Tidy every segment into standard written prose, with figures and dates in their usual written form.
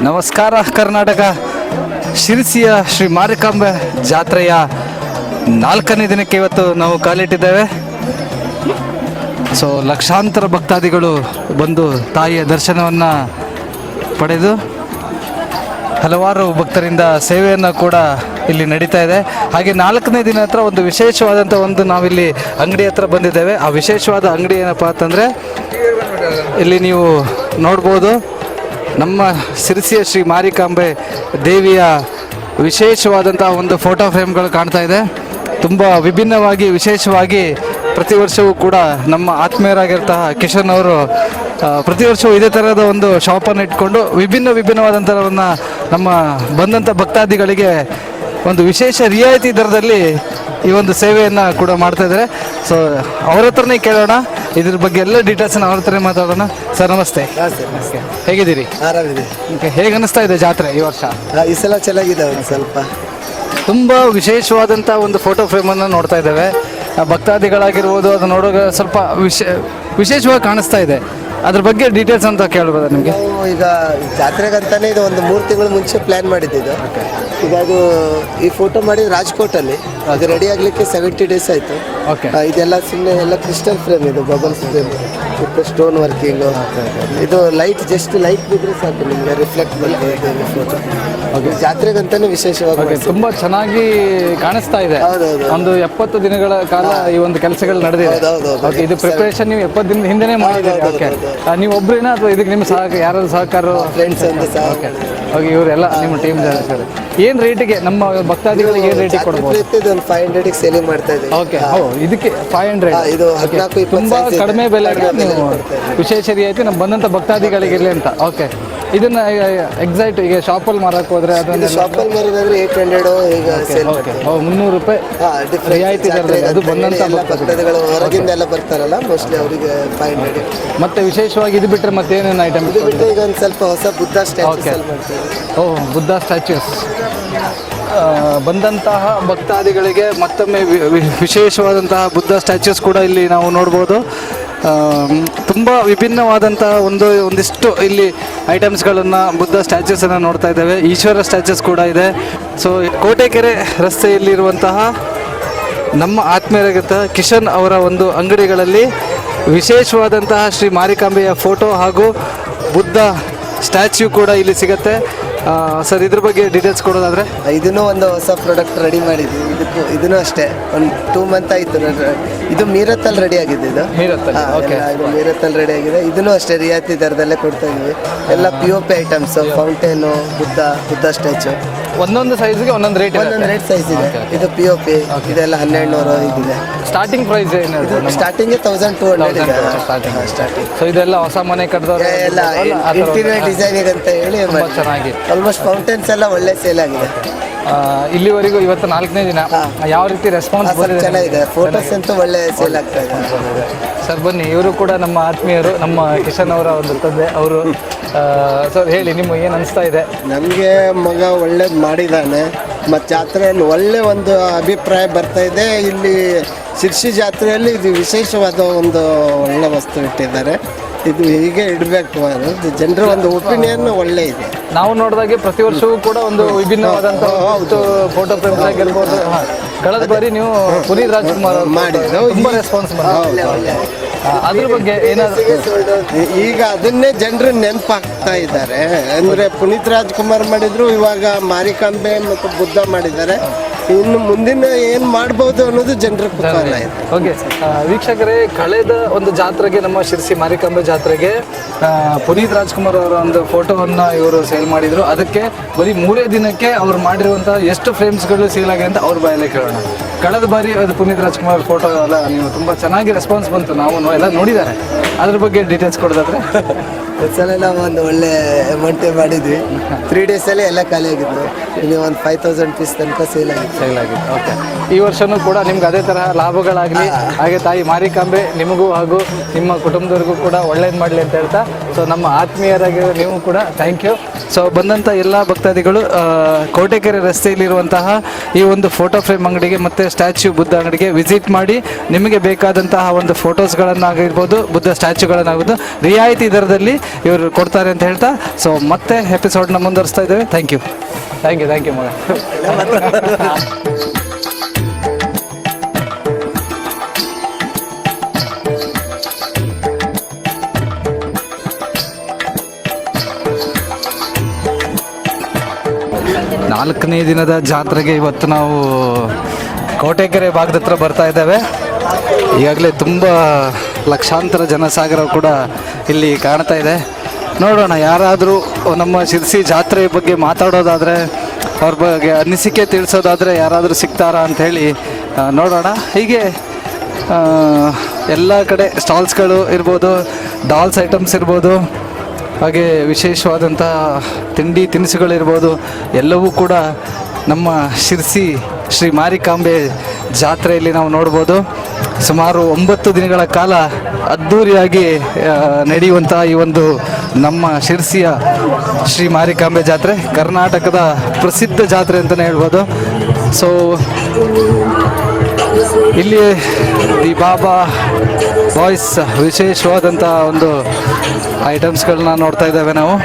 ನಮಸ್ಕಾರ ಕರ್ನಾಟಕ. ಶಿರಸಿಯ ಶ್ರೀ ಮಾರಿಕಾಂಬೆ ಜಾತ್ರೆಯ 4ನೇ ದಿನಕ್ಕೆ ಇವತ್ತು ನಾವು ಕಾಲಿಟ್ಟಿದ್ದೇವೆ. ಸೊ ಲಕ್ಷಾಂತರ ಭಕ್ತಾದಿಗಳು ಬಂದು ತಾಯಿಯ ದರ್ಶನವನ್ನು ಪಡೆದು ಹಲವಾರು ಭಕ್ತರಿಂದ ಸೇವೆಯನ್ನು ಕೂಡ ಇಲ್ಲಿ ನಡೀತಾ ಇದೆ. ಹಾಗೆ 4ನೇ ದಿನ ಹತ್ರ ಒಂದು ವಿಶೇಷವಾದಂಥ ನಾವಿಲ್ಲಿ ಅಂಗಡಿ ಹತ್ರ ಬಂದಿದ್ದೇವೆ. ಆ ವಿಶೇಷವಾದ ಅಂಗಡಿ ಏನಪ್ಪ ಅಂತಂದರೆ ಇಲ್ಲಿ ನೀವು ನೋಡ್ಬೋದು, ನಮ್ಮ ಶಿರಸಿಯ ಶ್ರೀ ಮಾರಿಕಾಂಬೆ ದೇವಿಯ ವಿಶೇಷವಾದಂಥ ಒಂದು ಫೋಟೋ ಫ್ರೇಮ್ಗಳು ಕಾಣ್ತಾ ಇದೆ. ತುಂಬ ವಿಭಿನ್ನವಾಗಿ ವಿಶೇಷವಾಗಿ ಪ್ರತಿ ವರ್ಷವೂ ಕೂಡ ನಮ್ಮ ಆತ್ಮೀಯರಾಗಿರ್ತಹ ಕಿಶನ್ ಅವರು ಪ್ರತಿ ವರ್ಷವೂ ಇದೇ ಥರದ ಒಂದು ಶಾಪನ್ನು ಇಟ್ಕೊಂಡು ವಿಭಿನ್ನವಾದಂಥವನ್ನು ನಮ್ಮ ಬಂದಂಥ ಭಕ್ತಾದಿಗಳಿಗೆ ಒಂದು ವಿಶೇಷ ರಿಯಾಯಿತಿ ದರದಲ್ಲಿ ಈ ಒಂದು ಸೇವೆಯನ್ನು ಕೂಡ ಮಾಡ್ತಾ ಇದ್ದಾರೆ. ಸೊ ಅವ್ರ ಹತ್ರನೇ ಕೇಳೋಣ, ಇದ್ರ ಬಗ್ಗೆ ಎಲ್ಲ ಡೀಟೇಲ್ಸನ್ನು ಅವ್ರ ಹತ್ರನೇ ಮಾತಾಡೋಣ. ಸರ್ ನಮಸ್ತೆ. ಹೇಗಿದ್ದೀರಿ? ಆರಾಮಿದೆ. ಹೇಗೆ ಅನ್ನಿಸ್ತಾ ಇದೆ ಜಾತ್ರೆ ಈ ವರ್ಷ? ಈ ಸಲ ಚೆನ್ನಾಗಿದೆ. ಒಂದು ಸ್ವಲ್ಪ ತುಂಬ ವಿಶೇಷವಾದಂಥ ಒಂದು ಫೋಟೋ ಫ್ರೇಮನ್ನು ನೋಡ್ತಾ ಇದ್ದೇವೆ. ಭಕ್ತಾದಿಗಳಾಗಿರ್ಬೋದು, ಅದು ನೋಡೋಕೆ ಸ್ವಲ್ಪ ವಿಶೇಷವಾಗಿ ಕಾಣಿಸ್ತಾ ಇದೆ. ಅದ್ರ ಬಗ್ಗೆ ಡೀಟೇಲ್ಸ್ ಅಂತ ಕೇಳ್ಬೋದಾ ನಿಮಗೆ? ನಾವು ಈಗ ಜಾತ್ರೆಗಂತಾನೆ ಇದು ಒಂದು 3 ತಿಂಗಳ ಮುಂಚೆ ಪ್ಲ್ಯಾನ್ ಮಾಡಿದ್ದು. ಈಗ ಅದು ಈ ಫೋಟೋ ಮಾಡಿದ್ದು ರಾಜ್ಕೋಟಲ್ಲಿ, ಅದು ರೆಡಿ ಆಗಲಿಕ್ಕೆ 70 ಡೇಸ್ ಆಯಿತು. ಇದೆಲ್ಲ ಸುಮ್ಮನೆ ಎಲ್ಲ ಕ್ರಿಸ್ಟಲ್ ಫ್ರೇಮ್, ಇದು ಬಬಲ್ಸ್ ಫ್ರೇಮ್, ಸ್ಟೋನ್ ವರ್ಕಿಂಗು. ಇದು ಲೈಟ್, ಜಸ್ಟ್ ಲೈಟ್ ಬಿದ್ದರೆ ಸಾಕು ನಿಮಗೆ ರಿಫ್ಲೆಕ್ಟ್ ಬರ್ತದೆ ಫೋಟೋ. ಜಾತ್ರೆಗಂತಾನೆ ವಿಶೇಷವಾಗಿ ತುಂಬ ಚೆನ್ನಾಗಿ ಕಾಣಿಸ್ತಾ ಇದೆ. ಒಂದು 70 ದಿನಗಳ ಕಾಲ ಈ ಒಂದು ಕೆಲಸಗಳು ನಡೆದಿದೆ. ಇದು ಪ್ರಿಪರೇಷನ್ ನೀವು 70 ದಿನದ ಹಿಂದೆನೇ ಮಾಡಿದ್ದೀರಿ. ನೀವು ಒಬ್ಬರೇನಾ ಅಥವಾ ಇದಕ್ಕೆ ನಿಮ್ಮ ಯಾರಾದ್ರು ಸಹಕಾರ? ಫ್ರೆಂಡ್ಸ್ ಅಂತ ಸಹ. ಓಕೆ, ಇವರೆಲ್ಲ ನಿಮ್ಮ ಟೀಮ್ ಸರ್. ಏನು ರೇಟಿಗೆ ನಮ್ಮ ಭಕ್ತಾದಿಗಳಿಗೆ ಏನು ರೇಟಿಗೆ ಕೊಡ್ಬೋದು? ಒಂದು 500ಗೆ ಸೇಲಿಂಗ್ ಮಾಡ್ತಾ ಇದ್ದೀವಿ. ಓಕೆ, ಇದಕ್ಕೆ 500. ಇದು 14-20 ತುಂಬ ಕಡಿಮೆ ಬೆಲೆಗೆ ನೀವು ವಿಶೇಷ ರಿಯಾಯಿತಿ ನಮ್ಮ ಬಂದಂಥ ಭಕ್ತಾದಿಗಳಿಗೆ ಇರಲಿ ಅಂತ. ಓಕೆ, ಇದನ್ನ ಎಕ್ಸಾಕ್ಟ್ ಈಗ ಶಾಪಲ್ಲಿ ಮಾರಕ್ಕೆ ಹೋದ್ರೆ ಅದನ್ನ ಶಾಪಲ್ಲಿ ಮಾರೋದಾದ್ರೆ 800 ಈಗ ಸೇಲ್. ₹300 ರಿಯಾಯಿತಿ ದರದಲ್ಲಿ ಅದು ಬಂದಂಥ ಭಕ್ತಾದಿಗಳು ಹೊರಗಿಂದ ಎಲ್ಲ ಬರ್ತಾರಲ್ಲ, ಮೋಸ್ಟ್ಲಿ ಅವರಿಗೆ 500. ಮತ್ತೆ ವಿಶೇಷವಾಗಿ ಇದು ಬಿಟ್ಟರೆ ಮತ್ತೇನೇನು ಐಟಮ್? ಇದು ಬಿಟ್ಟರೆ ಈಗ ಒಂದು ಸ್ವಲ್ಪ ಹೊಸ ಬುದ್ಧ ಸ್ಟ್ಯಾಚ್ಯೂಸ್. ಬುದ್ಧ ಸ್ಟ್ಯಾಚ್ಯೂಸ್ ಬಂದಂತಹ ಭಕ್ತಾದಿಗಳಿಗೆ ಮತ್ತೊಮ್ಮೆ ವಿಶೇಷವಾದಂತಹ ಬುದ್ಧ ಸ್ಟ್ಯಾಚ್ಯೂಸ್ ಕೂಡ ಇಲ್ಲಿ ನಾವು ನೋಡ್ಬೋದು. ತುಂಬ ವಿಭಿನ್ನವಾದಂತಹ ಒಂದಿಷ್ಟು ಇಲ್ಲಿ ಐಟಮ್ಸ್ಗಳನ್ನು, ಬುದ್ಧ ಸ್ಟ್ಯಾಚ್ಯೂಸನ್ನು ನೋಡ್ತಾ ಇದ್ದೇವೆ. ಈಶ್ವರ ಸ್ಟ್ಯಾಚ್ಯೂಸ್ ಕೂಡ ಇದೆ. ಸೊ ಕೋಟೆಕೆರೆ ರಸ್ತೆಯಲ್ಲಿರುವಂತಹ ನಮ್ಮ ಆತ್ಮೀಯರಾಗಿದ್ದ ಕಿಶನ್ ಅವರ ಒಂದು ಅಂಗಡಿಗಳಲ್ಲಿ ವಿಶೇಷವಾದಂತಹ ಶ್ರೀ ಮಾರಿಕಾಂಬೆಯ ಫೋಟೋ ಹಾಗೂ ಬುದ್ಧ ಸ್ಟ್ಯಾಚ್ಯೂ ಕೂಡ ಇಲ್ಲಿ ಸಿಗುತ್ತೆ. ಸರ್, ಇದ್ರ ಬಗ್ಗೆ ಡೀಟೇಲ್ಸ್ ಕೊಡೋದಾದರೆ? ಇದನ್ನು ಒಂದು ಹೊಸ ಪ್ರಾಡಕ್ಟ್ ರೆಡಿ ಮಾಡಿದ್ವಿ. ಇದನ್ನು ಅಷ್ಟೇ ಒಂದು 2 ಮಂತ್ ಆಯಿತು. ಇದು ಮೀರತ್ತಲ್ಲಿ ರೆಡಿ ಆಗಿದೆ. ಇದು ಮೀರತ್ತಲ್ಲಿ ರೆಡಿ ಆಗಿದೆ. ಇದನ್ನು ಅಷ್ಟೇ ರಿಯಾಯಿತಿ ದರದಲ್ಲೇ ಕೊಡ್ತಾ ಇದ್ವಿ. ಎಲ್ಲ POP items, fountain, Buddha statue. ಒಂದೊಂದು ಸೈಜ್ಗೆ ಒಂದೊಂದು ರೇಟ್ ಸೈಜ್ ಇದೆ. ಇದು POP, ಇದೆಲ್ಲ 1200 ಇದೆ. ಸ್ಟಾರ್ಟಿಂಗ್ ಪ್ರೈಸ್ ಏನಿದೆ? Starting 1200 starting. ಸೊ ಇದೆಲ್ಲ ಹೊಸ ಮನೆ ಕಟ್ಟಿದವರು ಎಲ್ಲ ಇಂಟೀರಿಯರ್ ಡಿಸೈನಿಂಗ್ ಅಂತ ಹೇಳಿ ಚೆನ್ನಾಗಿ ಆಲ್ಮೋಸ್ಟ್ ಫೌಂಟೇನ್ಸ್ ಎಲ್ಲ ಒಳ್ಳೆ ಸೇಲ್ ಆಗಿದೆ. ಇಲ್ಲಿವರೆಗೂ ಇವತ್ತು 4ನೇ ದಿನ ಯಾವ ರೀತಿ ರೆಸ್ಪಾನ್ಸ್ ಚೆನ್ನಾಗಿದೆ? ಫೋಟೋಸ್ ಅಂತೂ ಒಳ್ಳೆ ಸೇಲ್ ಆಗ್ತಾ ಇದೆ. ಸರ್ ಬನ್ನಿ, ಇವರು ಕೂಡ ನಮ್ಮ ಆತ್ಮೀಯರು, ನಮ್ಮ ಕಿಶನ್ ಅವರ ಒಂದು ತಂದೆ ಅವರು. ಸರ್ ಹೇಳಿ, ನಿಮಗೆ ಏನು ಅನಿಸ್ತಾ ಇದೆ? ನಮಗೆ ಮಗ ಒಳ್ಳೇದು ಮಾಡಿದ್ದಾನೆ. ಮತ್ತು ಜಾತ್ರೆಯಲ್ಲಿ ಒಳ್ಳೆ ಒಂದು ಅಭಿಪ್ರಾಯ ಬರ್ತಾ ಇದೆ. ಇಲ್ಲಿ ಶಿರ್ಸಿ ಜಾತ್ರೆಯಲ್ಲಿ ಇದು ವಿಶೇಷವಾದ ಒಂದು ಒಳ್ಳೆ ವಸ್ತು ಇಟ್ಟಿದ್ದಾರೆ. ಇದು ಹೀಗೆ ಇಡಬೇಕು. ಜನರ ಒಂದು ಒಪಿನಿಯನ್ ಒಳ್ಳೆ ಇದೆ. ನಾವು ನೋಡಿದಾಗೆ ಪ್ರತಿ ವರ್ಷವೂ ಕೂಡ ಒಂದು ವಿಭಿನ್ನವಾದಂಥ ಫೋಟೋ ಫ್ರೇಮ್ಸ್ ಆಗಿರ್ಬೋದು. ಕಳೆದ ಬಾರಿ ನೀವು ಪುನೀತ್ ರಾಜ್ಕುಮಾರ್ ಮಾಡಿದ್ರು, ತುಂಬ ರೆಸ್ಪಾನ್ಸ್ ಮಾಡಿದ್ರು. ಅದ್ರ ಬಗ್ಗೆ ಏನಾದರೂ ಈಗ ಅದನ್ನೇ ಜನರು ನೆನಪಾಗ್ತಾ ಇದ್ದಾರೆ. ಅಂದರೆ ಪುನೀತ್ ರಾಜ್ಕುಮಾರ್ ಮಾಡಿದ್ರು, ಇವಾಗ ಮಾರಿಕಾಂಬೆ ಮತ್ತು ಬುದ್ಧ ಮಾಡಿದ್ದಾರೆ. ಇನ್ನು ಮುಂದಿನ ಏನು ಮಾಡ್ಬೋದು ಅನ್ನೋದು ಜನರ ಕುತೂಹಲ ಇದೆ. ಓಕೆ ವೀಕ್ಷಕರೇ, ಕಳೆದ ಒಂದು ಜಾತ್ರೆಗೆ, ನಮ್ಮ ಶಿರಸಿ ಮಾರಿಕಾಂಬೆ ಜಾತ್ರೆಗೆ ಪುನೀತ್ ರಾಜ್ಕುಮಾರ್ ಅವರ ಒಂದು ಫೋಟೋವನ್ನು ಇವರು ಸೇಲ್ ಮಾಡಿದರು. ಅದಕ್ಕೆ ಬರೀ 3 ದಿನಕ್ಕೆ ಅವ್ರು ಮಾಡಿರುವಂಥ ಎಷ್ಟು ಫ್ರೇಮ್ಸ್ಗಳು ಸೇಲ್ ಆಗಿದೆ ಅಂತ ಅವ್ರ ಬಾಯಲ್ಲೇ ಕೇಳೋಣ. ಕಳೆದ ಬಾರಿ ಅದು ಪುನೀತ್ ರಾಜ್ಕುಮಾರ್ ಫೋಟೋ ಎಲ್ಲ ನೀವು ತುಂಬ ಚೆನ್ನಾಗಿ ರೆಸ್ಪಾನ್ಸ್ ಬಂತು, ನಾವು ಎಲ್ಲ ನೋಡಿದ್ದಾರೆ. ಅದ್ರ ಬಗ್ಗೆ ಡೀಟೇಲ್ಸ್ ಕೊಡೋದಾದ್ರೆ? ಸಲ ನಾವು ಒಂದು ಒಳ್ಳೆ ಅಮೌಂಟೇ ಮಾಡಿದ್ವಿ. 3 ಡೇಸಲ್ಲಿ ಎಲ್ಲ ಖಾಲಿ ಆಗಿತ್ತು. ಇಲ್ಲಿ ಒಂದು 5000 ಪೀಸ್ ತನಕ ಸೇಲ್ ಆಗಿದೆ. ಓಕೆ, ಈ ವರ್ಷವೂ ಕೂಡ ನಿಮ್ಗೆ ಅದೇ ತರಹ ಲಾಭಗಳಾಗಲಿ, ಹಾಗೆ ತಾಯಿ ಮಾರಿಕಾಂಬೆ ನಿಮಗೂ ಹಾಗೂ ನಿಮ್ಮ ಕುಟುಂಬದವ್ರಿಗೂ ಕೂಡ ಒಳ್ಳೇದು ಮಾಡಲಿ ಅಂತ ಹೇಳ್ತಾ, ಸೊ ನಮ್ಮ ಆತ್ಮೀಯರಾಗಿ ನೀವು ಕೂಡ ಥ್ಯಾಂಕ್ ಯು. ಸೊ ಬಂದಂಥ ಎಲ್ಲ ಭಕ್ತಾದಿಗಳು ಕೋಟೆಕೆರೆ ರಸ್ತೆಯಲ್ಲಿರುವಂತಹ ಈ ಒಂದು ಫೋಟೋ ಫ್ರೇಮ್ ಅಂಗಡಿಗೆ ಮತ್ತು ಸ್ಟ್ಯಾಚ್ಯೂ ಬುದ್ಧ ಅಂಗಡಿಗೆ ವಿಸಿಟ್ ಮಾಡಿ ನಿಮಗೆ ಬೇಕಾದಂತಹ ಒಂದು ಫೋಟೋಸ್ಗಳನ್ನಾಗಿರ್ಬೋದು, ಬುದ್ಧ ಸ್ಟ್ಯಾಚ್ಯೂಗಳನ್ನಾಗಿರ್ಬೋದು ರಿಯಾಯಿತಿ ದರದಲ್ಲಿ ಇವರು ಕೊಡ್ತಾರೆ ಅಂತ ಹೇಳ್ತಾ ಸೊ ಮತ್ತೆ ಎಪಿಸೋಡ್ನ ಮುಂದುವರಿಸ್ತಾ ಇದ್ದೇವೆ. ಥ್ಯಾಂಕ್ ಯು ಮಗ. ನಾಲ್ಕನೇ ದಿನದ ಜಾತ್ರೆಗೆ ಇವತ್ತು ನಾವು ಕೋಟೆಕೆರೆ ಭಾಗದ ಹತ್ರ ಬರ್ತಾ ಇದ್ದೇವೆ. ಈಗಾಗಲೇ ತುಂಬ ಲಕ್ಷಾಂತರ ಜನಸಾಗರ ಕೂಡ ಇಲ್ಲಿ ಕಾಣ್ತಾ ಇದೆ. ನೋಡೋಣ, ಯಾರಾದರೂ ನಮ್ಮ ಶಿರ್ಸಿ ಜಾತ್ರೆ ಬಗ್ಗೆ ಮಾತಾಡೋದಾದರೆ, ಅವ್ರ ಬಗ್ಗೆ ಅನಿಸಿಕೆ ತಿಳಿಸೋದಾದರೆ ಯಾರಾದರೂ ಸಿಗ್ತಾರಾ ಅಂಥೇಳಿ ನೋಡೋಣ. ಹೀಗೆ ಎಲ್ಲ ಕಡೆ ಸ್ಟಾಲ್ಸ್ಗಳು ಇರ್ಬೋದು, ಡಾಲ್ಸ್ ಐಟಮ್ಸ್ ಇರ್ಬೋದು, ಹಾಗೆ ವಿಶೇಷವಾದಂಥ ತಿಂಡಿ ತಿನಿಸುಗಳಿರ್ಬೋದು, ಎಲ್ಲವೂ ಕೂಡ ನಮ್ಮ ಶಿರ್ಸಿ ಶ್ರೀ ಮಾರಿಕಾಂಬೆ ಜಾತ್ರೆಯಲ್ಲಿ ನಾವು ನೋಡ್ಬೋದು. ಸುಮಾರು 9 ದಿನಗಳ ಕಾಲ ಅದ್ಧೂರಿಯಾಗಿ ನಡೆಯುವಂಥ ಈ ಒಂದು ನಮ್ಮ ಶಿರ್ಸಿಯ ಶ್ರೀ ಮಾರಿಕಾಂಬೆ ಜಾತ್ರೆ ಕರ್ನಾಟಕದ ಪ್ರಸಿದ್ಧ ಜಾತ್ರೆ ಅಂತಲೇ ಹೇಳ್ಬೋದು. ಸೊ ಇಲ್ಲಿ ದಿ ಬಾಬಾ ಬಾಯ್ಸ್ ವಿಶೇಷವಾದಂಥ ಒಂದು ಐಟಮ್ಸ್ಗಳನ್ನ ನೋಡ್ತಾ ಇದ್ದೇವೆ ನಾವು.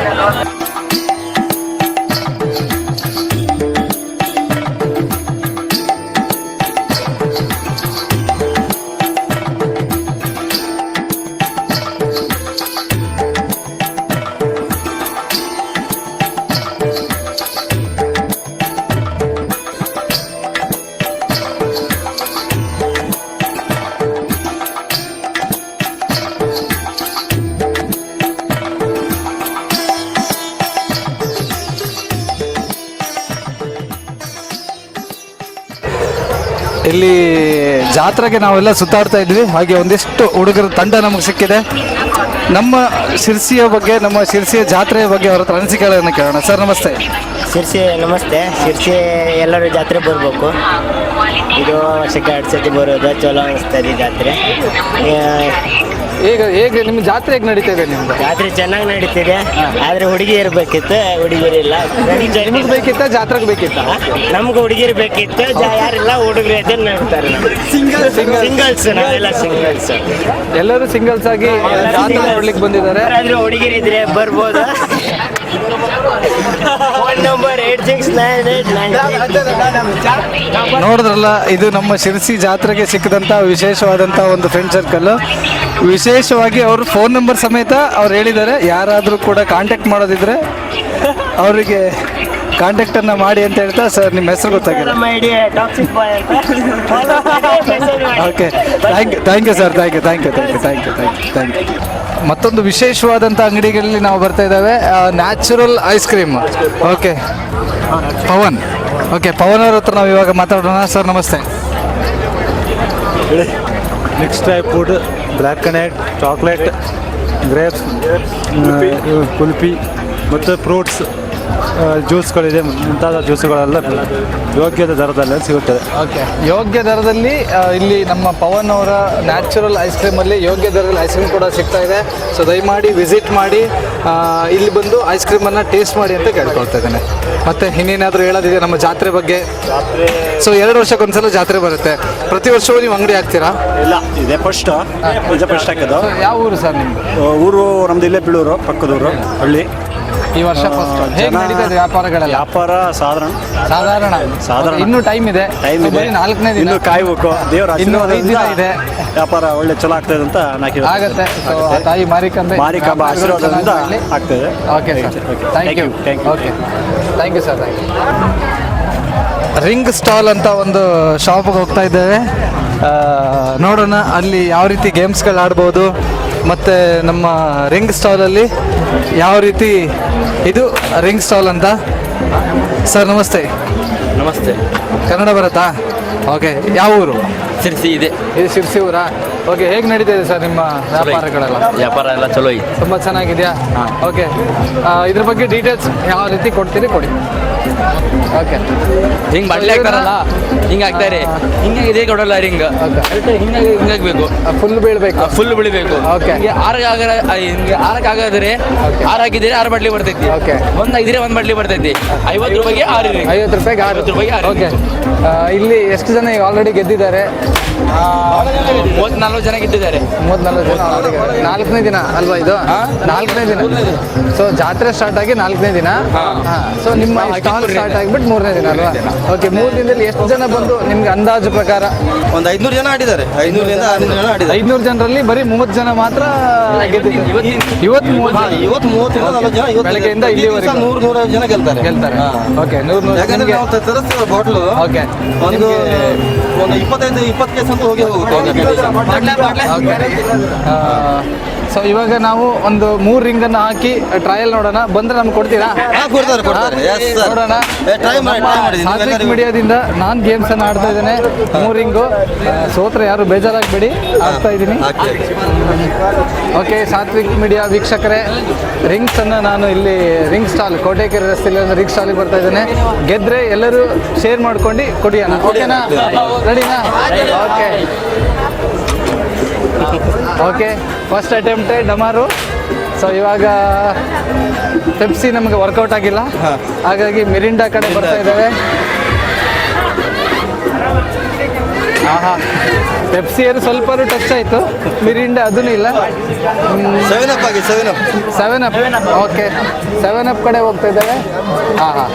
ಇಲ್ಲಿ ಜಾತ್ರೆಗೆ ನಾವೆಲ್ಲ ಸುತ್ತಾಡ್ತಾ ಇದ್ವಿ. ಹಾಗೆ ಒಂದಿಷ್ಟು ಹುಡುಗರ ತಂಡ ನಮಗೆ ಸಿಕ್ಕಿದೆ. ನಮ್ಮ ಶಿರ್ಸಿಯ ಬಗ್ಗೆ, ನಮ್ಮ ಶಿರ್ಸಿಯ ಜಾತ್ರೆಯ ಬಗ್ಗೆ ಅವರ ಹತ್ರ ಅನಿಸಿಕೆಗಳನ್ನು ಕೇಳೋಣ. ಸರ್ ನಮಸ್ತೆ. ಶಿರ್ಸಿ ನಮಸ್ತೆ. ಶಿರ್ಸಿ ಎಲ್ಲರೂ ಜಾತ್ರೆ ಬರಬೇಕು. ಇದು ವರ್ಷಕ್ಕೆ 2 ಸತಿ ಬರೋದು, ಚಲೋ ಅನಿಸ್ತದೆ ಜಾತ್ರೆ. ಹೇಗೆ ನಿಮ್ಮ ಜಾತ್ರೆ ಹೇಗೆ ನಡೀತಾ ಇದೆ? ನಿಮ್ದು ಜಾತ್ರೆ ಚೆನ್ನಾಗಿ ನಡೀತಿದೆ, ಆದರೆ ಹುಡುಗಿಯರು ಬೇಕಿತ್ತು, ಹುಡುಗಿಯರಿಲ್ಲ. ನಿಮಗೆ ಬೇಕಿತ್ತ, ಜಾತ್ರೆಗೆ ಬೇಕಿತ್ತ? ನಮ್ಗೆ ಹುಡುಗಿಯರು ಬೇಕಿತ್ತು, ಯಾರಿಲ್ಲ, ಹುಡುಗರು ಅದನ್ನು ನಡ್ತಾರೆ. ಸಿಂಗಲ್ಸ್, ನಾವೆಲ್ಲ ಸಿಂಗಲ್ಸ್. ಎಲ್ಲರೂ ಸಿಂಗಲ್ಸ್ ಆಗಿ ಜಾತ್ರೆ ನೋಡ್ಲಿಕ್ಕೆ ಬಂದಿದ್ದಾರೆ. ಆದ್ರೆ ಹುಡುಗಿರಿದ್ರೆ ಬರ್ಬೋದು. Phone number 869899. ನೋಡಿದ್ರಲ್ಲ, ಇದು ನಮ್ಮ ಶಿರ್ಸಿ ಜಾತ್ರೆಗೆ ಸಿಕ್ಕಿದಂಥ ವಿಶೇಷವಾದಂಥ ಒಂದು ಫ್ರೆಂಡ್ ಸರ್ಕಲ್. ವಿಶೇಷವಾಗಿ ಅವರು ಫೋನ್ ನಂಬರ್ ಸಮೇತ ಅವ್ರು ಹೇಳಿದ್ದಾರೆ, ಯಾರಾದರೂ ಕೂಡ ಕಾಂಟ್ಯಾಕ್ಟ್ ಮಾಡೋದಿದ್ರೆ ಅವರಿಗೆ ಕಾಂಟ್ಯಾಕ್ಟನ್ನು ಮಾಡಿ ಅಂತ ಹೇಳ್ತಾ. ಸರ್ ನಿಮ್ಮ ಹೆಸರು ಗೊತ್ತಾಗಿಲ್ಲ? Okay, thank you sir, thank you. ಮತ್ತೊಂದು ವಿಶೇಷವಾದಂಥ ಅಂಗಡಿಗಳಲ್ಲಿ ನಾವು ಬರ್ತಾ ಇದ್ದಾವೆ. Natural ice cream. Okay, Pavan. Okay, Pavan ಅವ್ರ ಹತ್ರ ನಾವು ಇವಾಗ ಮಾತಾಡೋಣ. ಸರ್ ನಮಸ್ತೆ. Mix dry food, black and white, chocolate, grapes, kulfi ಮತ್ತು ಫ್ರೂಟ್ಸ್ ಜ್ಯೂಸ್ಗಳಿದೆ. ಮುಂತಾದ ಜ್ಯೂಸುಗಳೆಲ್ಲ ಯೋಗ್ಯದ ದರದಲ್ಲಿ ಸಿಗುತ್ತದೆ. ಓಕೆ, ಯೋಗ್ಯ ದರದಲ್ಲಿ ಇಲ್ಲಿ ನಮ್ಮ ಪವನ್ ಅವರ ನ್ಯಾಚುರಲ್ ಐಸ್ ಕ್ರೀಮಲ್ಲಿ ಯೋಗ್ಯ ದರದಲ್ಲಿ ಐಸ್ ಕ್ರೀಮ್ ಕೂಡ ಸಿಗ್ತಾ ಇದೆ. ಸೊ ದಯಮಾಡಿ ವಿಸಿಟ್ ಮಾಡಿ, ಇಲ್ಲಿ ಬಂದು ಐಸ್ ಕ್ರೀಮನ್ನು ಟೇಸ್ಟ್ ಮಾಡಿ ಅಂತ ಕೇಳ್ಕೊಳ್ತಾ ಇದ್ದೇನೆ. ಮತ್ತು ಇನ್ನೇನಾದರೂ ಹೇಳೋದಿದೆ ನಮ್ಮ ಜಾತ್ರೆ ಬಗ್ಗೆ? ಸೊ 2 ವರ್ಷಕ್ಕೊಂದ್ಸಲ ಜಾತ್ರೆ ಬರುತ್ತೆ. ಪ್ರತಿ ವರ್ಷವೂ ನೀವು ಅಂಗಡಿ ಹಾಕ್ತೀರಾ? ಇಲ್ಲ, ಇದೆ ಫಸ್ಟ್ ಹಾಕೋದು. ಯಾವ ಊರು ಸರ್ ನಿಮ್ಮದು? ಊರು ನಮ್ದು ಇಲ್ಲೇ ಬೀಳೂರು, ಪಕ್ಕದೂರು, ಹಳ್ಳಿ. ಈ ವರ್ಷ ಫಸ್ಟ್ ಹೇಗೆ ನಡೀತಾ ಇದೆ ವ್ಯಾಪಾರಗಳೆಲ್ಲ? ವ್ಯಾಪಾರ ಸಾಧಾರಣ. ಇನ್ನೂ ಟೈಮ್ ಇದೆ. 4ನೇ ದಿನ ಇನ್ನು ಕಾಯ್ಬೇಕು. ದೇವರ ಇನ್ನೂ 5 ದಿನ ಇದೆ. ವ್ಯಾಪಾರ ಒಳ್ಳೆ ಚಲೋ ಆಗ್ತದೆ ಅಂತ ಆಗುತ್ತೆ. ತಾಯಿ ಮಾರಿಕಾಂಬೆ ಆಶೀರ್ವಾದದಿಂದ ಆಗ್ತದೆ. Okay sir, thank you. Okay, thank you sir. Ring stall ಅಂತ ಒಂದು ಶಾಪ್ಗೆ ಹೋಗ್ತಾ ಇದ್ದೇವೆ. ನೋಡೋಣ ಅಲ್ಲಿ ಯಾವ ರೀತಿ ಗೇಮ್ಸ್ಗಳು ಆಡ್ಬೋದು, ಮತ್ತು ನಮ್ಮ ರಿಂಗ್ ಸ್ಟಾಲಲ್ಲಿ ಯಾವ ರೀತಿ. ಇದು ರಿಂಗ್ ಸ್ಟಾಲ್ ಅಂತ. ಸರ್ ನಮಸ್ತೆ. ನಮಸ್ತೆ. ಕನ್ನಡ ಬರುತ್ತಾ? ಓಕೆ, ಯಾವ ಊರು? ಶಿರ್ಸಿ ಇದೆ. ಇದು ಶಿರ್ಸಿ ಊರಾ? ಓಕೆ, ಹೇಗೆ ನಡೀತಾ ಇದೆ ಸರ್ ನಿಮ್ಮ ವ್ಯಾಪಾರಗಳೆಲ್ಲ? ವ್ಯಾಪಾರ ಎಲ್ಲ ಚಲೋ ಐತಿ, ತುಂಬ ಚೆನ್ನಾಗಿದೆಯಾ? ಓಕೆ, ಇದ್ರ ಬಗ್ಗೆ ಡೀಟೇಲ್ಸ್ ಯಾವ ರೀತಿ ಕೊಡ್ತೀರಿ ಕೊಡಿ. ಓಕೆ ಹಿಂಗೆ ಬಡ್ಲಿ ಹಾಕ್ತಾರಲ್ಲ ಹಿಂಗೆ ಹಾಕ್ತಾರೆ ಹಿಂಗೆ ಇದೇ ಕೊಡಲ್ಲ ರಿಂಗ್ ಹಿಂಗಾಗಬೇಕು ಫುಲ್ ಬೀಳ್ಬೇಕು ಫುಲ್ ಬೆಳಿಬೇಕು Okay. ಹಿಂಗೆ ಆರಕ್ಕೆ ಆಗಾದ್ರೆ ಆರು ಹಾಕಿದ್ರೆ 6 ಬಡ್ಲಿ ಬರ್ತೈತಿ Okay. ಒಂದು ಹಾಕಿದ್ರೆ 1 ಬಡ್ಲಿ ಬರ್ತೈತಿ 50 ರೂಪಾಯಿಗೆ 6 ರಿಂಗ್ 50 ರೂಪಾಯಿಗೆ 6 50 ರೂಪಾಯಿಗೆ 6 ಓಕೆ ಇಲ್ಲಿ ಎಷ್ಟು ಜನ ಈಗ ಆಲ್ರೆಡಿ ಗೆದ್ದಿದ್ದಾರೆ 34 ಜನ ಗೆದ್ದಿದ್ದಾರೆ 34 ಜನ already. 4ನೇ ದಿನ ಅಲ್ವಾ ಇದು 4ನೇ ದಿನ ಸೊ ಜಾತ್ರೆ ಸ್ಟಾರ್ಟ್ ಆಗಿ 4ನೇ ದಿನ ಸೊ ನಿಮ್ಮ ಸ್ಟಾಲ್ ಸ್ಟಾರ್ಟ್ ಆಗಿಬಿಟ್ಟು 3ನೇ ದಿನ ಅಲ್ವಾ ಓಕೆ 3 ದಿನದಲ್ಲಿ ಎಷ್ಟು ಜನ ಬಂದು ನಿಮ್ಗೆ ಅಂದಾಜು ಪ್ರಕಾರ ಒಂದು 500 ಜನ ಆಡಿದ್ದಾರೆ 500ರಿಂದ 600 ಜನ ಆಡಿದ್ದಾರೆ 500 ಜನರಲ್ಲಿ ಬರೀ 30 ಜನ ಮಾತ್ರ ಗೆದ್ದಿದ್ದಾರೆ ಇವತ್ತು 30 ಇವತ್ತು 30ರಿಂದ 40 ಜನ ಇವತ್ತು ಬೆಳಗ್ಗೆಯಿಂದ ಪ್ರತಿ ದಿವಸ ಇಲ್ಲಿವರೆಗೂ 100 ಜನ ಗೆಲ್ತಾರೆ ಗೆಲ್ತಾರೆ ಓಕೆ 100 ಯಾಕಂದ್ರೆ ನಾವು ತರಿಸ್ತೀವಿ ಬಾಟ್ಲು ಓಕೆ ಒಂದು 25-20 ಕೇಸ್ ಅಂತ ಹೋಗಿ ಸೊ ಇವಾಗ ನಾವು ಒಂದು 3 ರಿಂಗನ್ನು ಹಾಕಿ ಟ್ರಯಲ್ ನೋಡೋಣ ಬಂದ್ರೆ ನಮ್ಗೆ ಕೊಡ್ತೀರಾ ಕೊಡ್ತಾರೆ Yes, sir. ನೋಡೋಣ try ಮಾಡಿ ಸಾತ್ವಿಕ್ ಮೀಡಿಯಾದಿಂದ ನಾನು ಗೇಮ್ಸ್ ಅನ್ನು ಆಡ್ತಾ ಇದ್ದೇನೆ 3 ರಿಂಗು ಸೋತ್ರೆ ಯಾರು ಬೇಜಾರಾಗಬೇಡಿ ಆಡ್ತಾ ಇದ್ದೀನಿ ಓಕೆ ಸಾತ್ವಿಕ್ ಮೀಡಿಯಾ ವೀಕ್ಷಕರೇ ರಿಂಗ್ಸ್ ಅನ್ನು ನಾನು ಇಲ್ಲಿ ರಿಂಗ್ ಸ್ಟಾಲ್ ಕೋಟೆಕೆರೆ ರಸ್ತೆಯಲ್ಲಿ ಒಂದು ರಿಂಗ್ ಸ್ಟಾಲಿಗೆ ಬರ್ತಾ ಇದ್ದೇನೆ ಗೆದ್ರೆ ಎಲ್ಲರೂ ಶೇರ್ ಮಾಡ್ಕೊಂಡು ಕುಡಿಯೋಣ ಓಕೆನಾ ರೆಡಿನಾ ಓಕೆ ಓಕೆ ಫಸ್ಟ್ ಅಟೆಂಪ್ಟೇ ಡಮಾರು ಸೊ ಇವಾಗ ಪೆಪ್ಸಿ ನಮಗೆ ವರ್ಕೌಟ್ ಆಗಿಲ್ಲ ಹಾಗಾಗಿ ಮಿರಿಂಡಾ ಕಡೆ ಬರ್ತಾ ಇದ್ದೇವೆ ಆಹಾ ಪೆಪ್ಸಿಯರು ಸ್ವಲ್ಪ ಟಚ್ ಆಯಿತು ಮಿರಿಂಡಾ ಅದೂ ಇಲ್ಲ 7 ಆಗಿ 7 ಅಪ್ ಓಕೆ 7 ಅಪ್ ಕಡೆ ಹೋಗ್ತಾ ಇದ್ದೇವೆ ಹಾಂ ಹಾಂ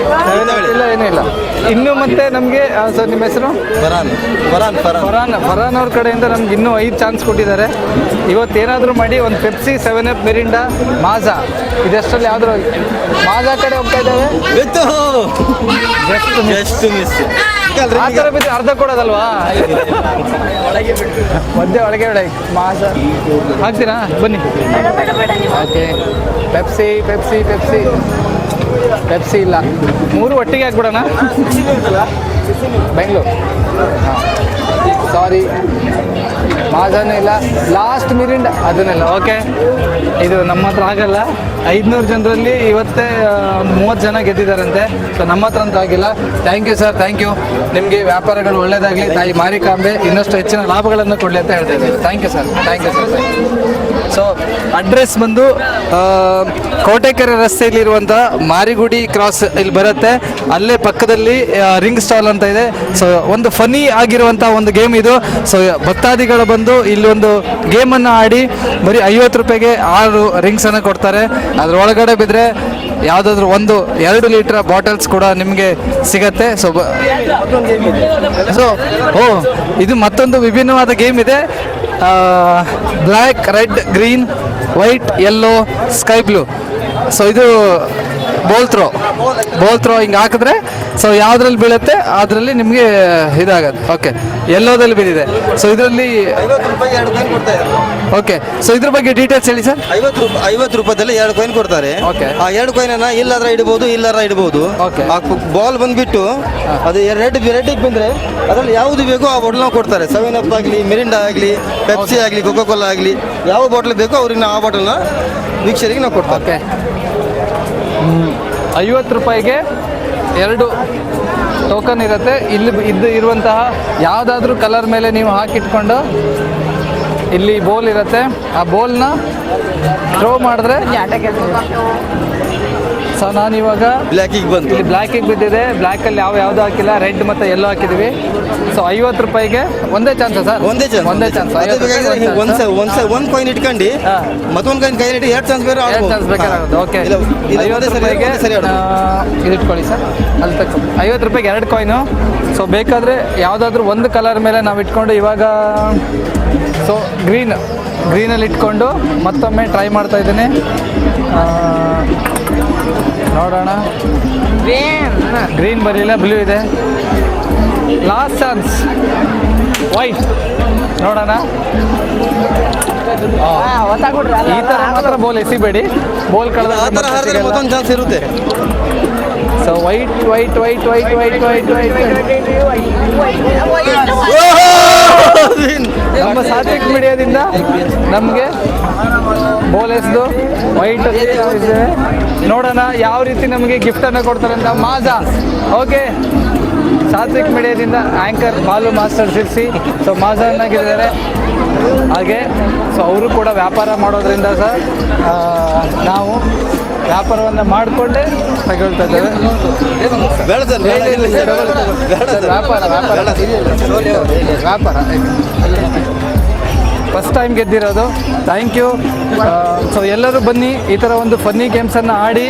ಇಲ್ಲ ಏನೂ ಇಲ್ಲ ಇನ್ನು ಮತ್ತೆ ನಮಗೆ ಸರ್ ನಿಮ್ಮ ಹೆಸರು ಫರಾನ್ ಅವ್ರ ಕಡೆಯಿಂದ ನಮ್ಗೆ ಇನ್ನೂ 5 ಚಾನ್ಸ್ ಕೊಟ್ಟಿದ್ದಾರೆ ಇವತ್ತೇನಾದರೂ ಮಾಡಿ ಒಂದು ಪೆಪ್ಸಿ 7 ಅಪ್ ಮಿರಿಂಡಾ ಮಾಜಾ ಇದೆಷ್ಟರಲ್ಲಿ ಯಾವ್ದು ಮಾಜಾ ಕಡೆ ಹೋಗ್ತಾ ಇದ್ದೇವೆ ಜಸ್ಟ್ ಮಿಸ್ ಆ ಥರ ಬಿದ್ದು ಅರ್ಧ ಕೊಡೋದಲ್ವಾ ಮಧ್ಯೆ ಒಳಗೆ ಮಾಜಾ ಹಾಕ್ತೀರಾ ಬನ್ನಿ okay Pepsi Pepsi Pepsi Pepsi ಇಲ್ಲ 3 ಒಟ್ಟಿಗೆ ಹಾಕ್ಬಿಡೋಣ ಬೆಂಗಳೂರು ಸಾರಿ ಮಾಜಾನೂ ಇಲ್ಲ ಲಾಸ್ಟ್ ಮಿರಿಂಡ ಅದನ್ನೆಲ್ಲ ಓಕೆ ಇದು ನಮ್ಮ ಹತ್ರ ಆಗಲ್ಲ 500 ಜನರಲ್ಲಿ ಇವತ್ತೇ ಒಂದು 30 ಜನ ಗೆದ್ದಿದ್ದಾರಂತೆ ಸೊ ನಮ್ಮ ಹತ್ರ ಅಂತೂ ಆಗಿಲ್ಲ thank you sir thank you ನಿಮಗೆ ವ್ಯಾಪಾರಗಳು ಒಳ್ಳೆಯದಾಗಲಿ ತಾಯಿ ಮಾರಿಕಾಂಬೆ ಇನ್ನಷ್ಟು ಹೆಚ್ಚಿನ ಲಾಭಗಳನ್ನು ಕೊಡಲಿ ಅಂತ ಹೇಳ್ತಾ ಇದ್ದೀವಿ thank you sir so address ಬಂದು ಕೋಟೆಕೆರೆ ರಸ್ತೆಯಲ್ಲಿರುವಂಥ ಮಾರಿಗುಡಿ ಕ್ರಾಸ್ ಇಲ್ಲಿ ಬರುತ್ತೆ ಅಲ್ಲೇ ಪಕ್ಕದಲ್ಲಿ ರಿಂಗ್ ಸ್ಟಾಲ್ ಅಂತ ಇದೆ ಸೊ ಒಂದು ಫನಿ ಆಗಿರುವಂಥ ಒಂದು ಗೇಮ್ ಇದು ಸೊ ಭಕ್ತಾದಿಗಳು ಬಂದು ಇಲ್ಲಿ ಒಂದು ಗೇಮನ್ನು ಆಡಿ ಬರೀ 50 ರೂಪಾಯಿಗೆ 6 ರಿಂಗ್ಸನ್ನು ಕೊಡ್ತಾರೆ ಅದ್ರ ಒಳಗಡೆ ಬಿದ್ದರೆ ಯಾವುದಾದ್ರೂ 1-2 ಲೀಟ್ರ್ ಬಾಟಲ್ಸ್ ಕೂಡ ನಿಮಗೆ ಸಿಗತ್ತೆ ಸೊ ಇದು ಮತ್ತೊಂದು ವಿಭಿನ್ನವಾದ ಗೇಮ್ ಇದೆ black red green white yellow sky blue so ಇದು ಬೋಲ್ ಥ್ರೋ ಹಿಂಗೆ ಹಾಕಿದ್ರೆ ಸೊ ಯಾವುದ್ರಲ್ಲಿ ಬೀಳುತ್ತೆ ಅದರಲ್ಲಿ ನಿಮಗೆ ಇದಾಗತ್ತೆ ಓಕೆ ಎಲ್ಲೋದಲ್ಲಿ ಬಿದ್ದಿದೆ ಸೊ ಇದರಲ್ಲಿ 50 ರೂಪಾಯಿಗೆ 2 ಕಾಯಿನ್ ಕೊಡ್ತಾ ಇದ್ದಾರೆ ಓಕೆ ಸೊ ಇದ್ರ ಬಗ್ಗೆ ಡೀಟೇಲ್ಸ್ ಹೇಳಿ ಸರ್ 50 ರೂಪಾಯಿದಲ್ಲಿ 2 ಕಾಯಿನ್ ಕೊಡ್ತಾರೆ Okay. ಆ 2 ಕಾಯಿನನ್ನ ಇಲ್ಲಾದ್ರೆ ಇಡಬಹುದು ಇಲ್ಲಾರ ಇಡಬಹುದು Okay. ಆ ಬಾಲ್ ಬಂದ್ಬಿಟ್ಟು ಅದು ರೆಡ್ಡಿಗೆ ಬಂದ್ರೆ ಅದ್ರಲ್ಲಿ ಯಾವುದು ಬೇಕೋ ಆ ಬಾಟಲ್ ನಾವು ಕೊಡ್ತಾರೆ 7 ಅಪ್ ಆಗಲಿ ಮಿರಿಂಡಾ ಆಗಲಿ ಪೆಪ್ಸಿ ಆಗಲಿ ಕೋಕೋ ಕೋಲಾ ಆಗಲಿ ಯಾವ ಬಾಟಲ್ ಬೇಕೋ ಅವ್ರಿಗೆ ಆ ಬಾಟಲ್ನ ವೀಕ್ಷರಿಗೆ ನಾವು ಕೊಡ್ತಾರೆ ಓಕೆ 50 ರೂಪಾಯಿಗೆ 2 ಟೋಕನ್ ಇರುತ್ತೆ ಇಲ್ಲಿ ಇರುವಂತಹ ಯಾವುದಾದ್ರೂ ಕಲರ್ ಮೇಲೆ ನೀವು ಹಾಕಿಟ್ಕೊಂಡು ಇಲ್ಲಿ ಬೋಲ್ ಇರುತ್ತೆ ಆ ಬೋಲ್ನ ಥ್ರೋ ಮಾಡಿದ್ರೆ ಸೊ ನಾನಿವಾಗ ಬ್ಲ್ಯಾಕಿಗೆ ಬಂತು ಇಲ್ಲಿ ಬ್ಲ್ಯಾಕಿಗೆ ಬಿದ್ದಿದೆ ಬ್ಲ್ಯಾಕಲ್ಲಿ ಯಾವುದು ಹಾಕಿಲ್ಲ ರೆಡ್ ಮತ್ತು ಯೆಲ್ಲೋ ಹಾಕಿದ್ದೀವಿ ಸೊ 50 ರೂಪಾಯಿಗೆ ಒಂದೇ ಚಾನ್ಸ್ ಸರ್ ಒಂದೇ ಚಾನ್ಸ್ ಒಂದು ಕಾಯಿನ್ ಇಟ್ಕೊಂಡು ಮತ್ತೊಂದು ಕಾಯಿನ್ ಕೈ ಇಟ್ಟು 2 ಚಾನ್ಸ್ ಬೇರೆ 2 ಚಾನ್ಸ್ ಬೇಕಾಗುತ್ತೆ ಓಕೆ 50 ರೂಪಾಯಿಗೆ ಇದು ಇಟ್ಕೊಳ್ಳಿ ಸರ್ ಅಲ್ಲಿ ತಕ್ಕ 50 ರೂಪಾಯಿಗೆ 2 ಕಾಯಿನು ಸೊ ಬೇಕಾದರೆ ಯಾವುದಾದ್ರೂ ಒಂದು ಕಲರ್ ಮೇಲೆ ನಾವು ಇಟ್ಕೊಂಡು ಇವಾಗ ಸೊ ಗ್ರೀನಲ್ಲಿ ಇಟ್ಕೊಂಡು ಮತ್ತೊಮ್ಮೆ ಟ್ರೈ ಮಾಡ್ತಾ ಇದ್ದೀನಿ ನೋಡೋಣ ಗ್ರೀನ್ ಬರಲಿಲ್ಲ ಬ್ಲೂ ಇದೆ ಲಾಸ್ಟ್ ಚಾನ್ಸ್ ವೈಟ್ ನೋಡೋಣ ಈ ಥರ ಮಾತ್ರ ಬೋಲ್ ಎಸಿಬೇಡಿ ಬೋಲ್ ಕಳೆದ ಮತ್ತೊಂದು ಚಾನ್ಸ್ ಇರುತ್ತೆ ಸೊ ವೈಟ್ ನಮ್ಮ ಸಾತ್ವಿಕ್ ಮೀಡಿಯಾದಿಂದ ನಮಗೆ ಬೋಲೆಸ್ದು ವೈಟ್ ಇದೆ. ನೋಡೋಣ ಯಾವ ರೀತಿ ನಮಗೆ ಗಿಫ್ಟನ್ನು ಕೊಡ್ತಾರೆ ಅಂತ. ಮಾಜಾ ಓಕೆ, ಸಾತ್ವಿಕ್ ಮೀಡಿಯಾದಿಂದ anchor Balu master Sirsi so ಮಾಜಾನಾಗಿದ್ದಾರೆ. ಹಾಗೆ ಸೊ ಅವರು ಕೂಡ ವ್ಯಾಪಾರ ಮಾಡೋದ್ರಿಂದ ಸರ್ ನಾವು ವ್ಯಾಪಾರವನ್ನು ಮಾಡಿಕೊಂಡೇ ತಗೊಳ್ತಾ ಇದ್ದೇವೆ. ವ್ಯಾಪಾರ ಫಸ್ಟ್ ಟೈಮ್ ಗೆದ್ದಿರೋದು. Thank you. ಸೊ ಎಲ್ಲರೂ ಬನ್ನಿ, ಈ ಥರ ಒಂದು ಫನ್ನಿ ಗೇಮ್ಸನ್ನು ಆಡಿ.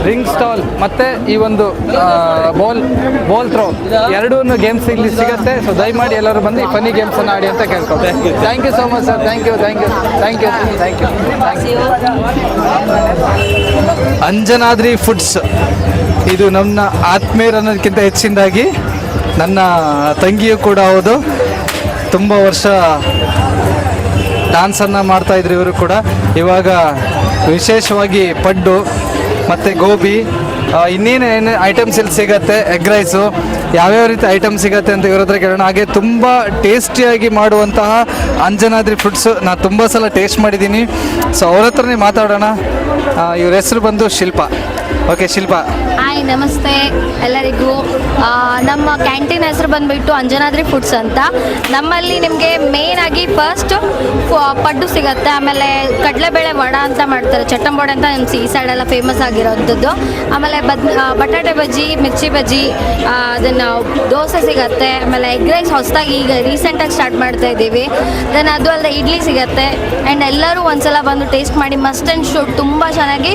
ರಿಂಗ್ ಸ್ಟಾಲ್ ಮತ್ತು ಈ ಒಂದು ಬಾಲ್ ಥ್ರೋ ಎರಡೂ ಗೇಮ್ಸ್ ಇಲ್ಲಿ ಸಿಗುತ್ತೆ. ಸೊ ದಯಮಾಡಿ ಎಲ್ಲರೂ ಬಂದು ಈ ಫನ್ನಿ ಗೇಮ್ಸನ್ನು ಆಡಿ ಅಂತ ಕೇಳ್ಕೊಳ್ತೇವೆ. Thank you so much sir. Thank you thank you thank you thank you thank you. Anjanadri foods ಇದು ನನ್ನ ಆತ್ಮೀಯರು ಅನ್ನೋದಕ್ಕಿಂತ ಹೆಚ್ಚಿನದಾಗಿ ನನ್ನ ತಂಗಿಯೂ ಕೂಡ ಹೌದು. ತುಂಬ ವರ್ಷ ಡ್ಯಾನ್ಸನ್ನು ಮಾಡ್ತಾಯಿದ್ರು ಇವರು ಕೂಡ. ಇವಾಗ ವಿಶೇಷವಾಗಿ ಪಡ್ಡು ಮತ್ತು ಗೋಬಿ ಇನ್ನೇನು ಐಟಮ್ಸ್ ಇಲ್ಲಿ ಸಿಗುತ್ತೆ, ಎಗ್ ರೈಸು ಯಾವ್ಯಾವ ರೀತಿ ಐಟಮ್ ಸಿಗುತ್ತೆ ಅಂತ ಇವ್ರ ಹತ್ರ ಕೇಳೋಣ. ಹಾಗೆ ತುಂಬ ಟೇಸ್ಟಿಯಾಗಿ ಮಾಡುವಂತಹ ಅಂಜನಾದ್ರಿ ಫುಡ್ಸು ನಾನು ತುಂಬ ಸಲ ಟೇಸ್ಟ್ ಮಾಡಿದ್ದೀನಿ. ಸೊ ಅವ್ರ ಹತ್ರನೇ ಮಾತಾಡೋಣ. ಇವ್ರ ಹೆಸರು ಬಂದು ಶಿಲ್ಪಾ. ಓಕೆ ಶಿಲ್ಪಾ. ಹಾಯ್, ನಮಸ್ತೆ ಎಲ್ಲರಿಗೂ. ನಮ್ಮ ಕ್ಯಾಂಟೀನ್ ಹೆಸರು ಬಂದುಬಿಟ್ಟು ಅಂಜನಾದ್ರಿ ಫುಡ್ಸ್ ಅಂತ. ನಮ್ಮಲ್ಲಿ ನಿಮಗೆ ಮೇಯ್ನಾಗಿ ಫಸ್ಟ್ ಪಡ್ಡು ಸಿಗುತ್ತೆ, ಆಮೇಲೆ ಕಡಲೆಬೇಳೆ ವಡ ಅಂತ ಮಾಡ್ತಾರೆ, ಚಟ್ಟಂಬಡೆ ಅಂತ ನಮ್ಮ ಈ ಸೈಡೆಲ್ಲ ಫೇಮಸ್ ಆಗಿರೋವಂಥದ್ದು. ಆಮೇಲೆ ಬಟಾಟೆ ಬಜ್ಜಿ, ಮಿರ್ಚಿ ಬಜ್ಜಿ, ಅದನ್ನು ದೋಸೆ ಸಿಗುತ್ತೆ. ಆಮೇಲೆ ಎಗ್ ರೈಸ್ ಹೊಸದಾಗಿ ಈಗ ರೀಸೆಂಟಾಗಿ ಸ್ಟಾರ್ಟ್ ಮಾಡ್ತಾ ಇದ್ದೀವಿ. ದೆನ್ ಅದು ಅಲ್ಲದೆ ಇಡ್ಲಿ ಸಿಗುತ್ತೆ. ಆ್ಯಂಡ್ ಎಲ್ಲರೂ ಒಂದ್ಸಲ ಬಂದು ಟೇಸ್ಟ್ ಮಾಡಿ, ಮಸ್ಟ್ ಆ್ಯಂಡ್ ಶುಡ್. ತುಂಬ ಚೆನ್ನಾಗಿ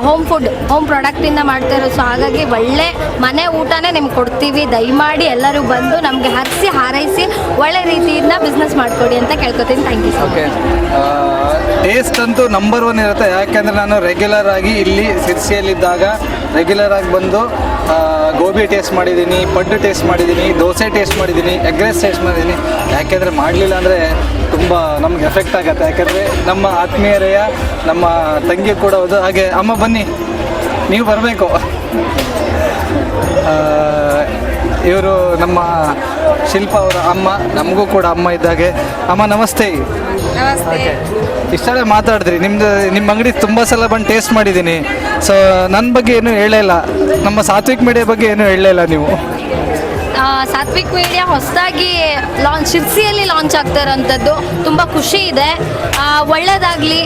ಹೋಮ್ ಫುಡ್, ಹೋಮ್ ಪ್ರಾಡಕ್ಟಿಂದ ಮಾಡ್ತಾಯಿರೋ. ಸೊ ಹಾಗಾಗಿ ಒಳ್ಳೆ ಮನೆ ಊಟನೇ ನಿಮ್ಗೆ ಕೊಡ್ತೀವಿ. ದಯಮಾಡಿ ಎಲ್ಲರೂ ಬಂದು ನಮಗೆ ಹರಿಸಿ ಹಾರೈಸಿ ಒಳ್ಳೆ ರೀತಿಯಿಂದ ಬಿಸ್ನೆಸ್ ಮಾಡಿಕೊಡಿ ಅಂತ ಕೇಳ್ಕೊತೀನಿ. Thank you. ಓಕೆ, ಟೇಸ್ಟ್ ಅಂತೂ ನಂಬರ್ 1 ಇರುತ್ತೆ. ಯಾಕೆಂದರೆ ನಾನು ರೆಗ್ಯುಲರ್ ಆಗಿ ಇಲ್ಲಿ ಸಿರ್ಸಿಯಲ್ಲಿದ್ದಾಗ ರೆಗ್ಯುಲರ್ ಆಗಿ ಬಂದು ಗೋಬಿ ಟೇಸ್ಟ್ ಮಾಡಿದ್ದೀನಿ, ಪಡ್ಡು ಟೇಸ್ಟ್ ಮಾಡಿದ್ದೀನಿ, ದೋಸೆ ಟೇಸ್ಟ್ ಮಾಡಿದ್ದೀನಿ, ಎಗ್ ರೈಸ್ ಟೇಸ್ಟ್ ಮಾಡಿದ್ದೀನಿ. ಯಾಕೆಂದರೆ ಮಾಡಲಿಲ್ಲ ಅಂದರೆ ತುಂಬ ನಮ್ಗೆ ಎಫೆಕ್ಟ್ ಆಗುತ್ತೆ. ಯಾಕೆಂದರೆ ನಮ್ಮ ಆತ್ಮೀಯರೆಯ ನಮ್ಮ ತಂಗಿ ಕೂಡ ಹೌದು. ಹಾಗೆ ಅಮ್ಮ ಬನ್ನಿ, ನೀವು ಬರಬೇಕು. ಇವರು ನಮ್ಮ ಶಿಲ್ಪಾ ಅವರ ಅಮ್ಮ, ನಮಗೂ ಕೂಡ ಅಮ್ಮ ಇದ್ದಾಗೆ. ಅಮ್ಮ ನಮಸ್ತೆ. ನಮಸ್ತೆ. ಇಷ್ಟೇ ಮಾತಾಡಿದ್ರಿ. ನಿಮ್ಮ ಅಂಗಡಿ ತುಂಬ ಸಲ ಬಂದು ಟೇಸ್ಟ್ ಮಾಡಿದ್ದೀನಿ. ಸೊ ನನ್ನ ಬಗ್ಗೆ ಏನೂ ಹೇಳೇ ಇಲ್ಲ, ನಮ್ಮ ಸಾತ್ವಿಕ್ ಮೀಡಿಯಾ ಬಗ್ಗೆ ಏನೂ ಹೇಳೇ ಇಲ್ಲ ನೀವು. ಸಾತ್ವಿಕ್ ಮೀಡಿಯಾ ಹೊಸದಾಗಿ ಶಿರ್ಸಿಯಲ್ಲಿ ಲಾಂಚ್ ಆಗ್ತಾ ಇರೋಂಥದ್ದು. ತುಂಬ ಖುಷಿ ಇದೆ. ಒಳ್ಳೆಯದಾಗಲಿ,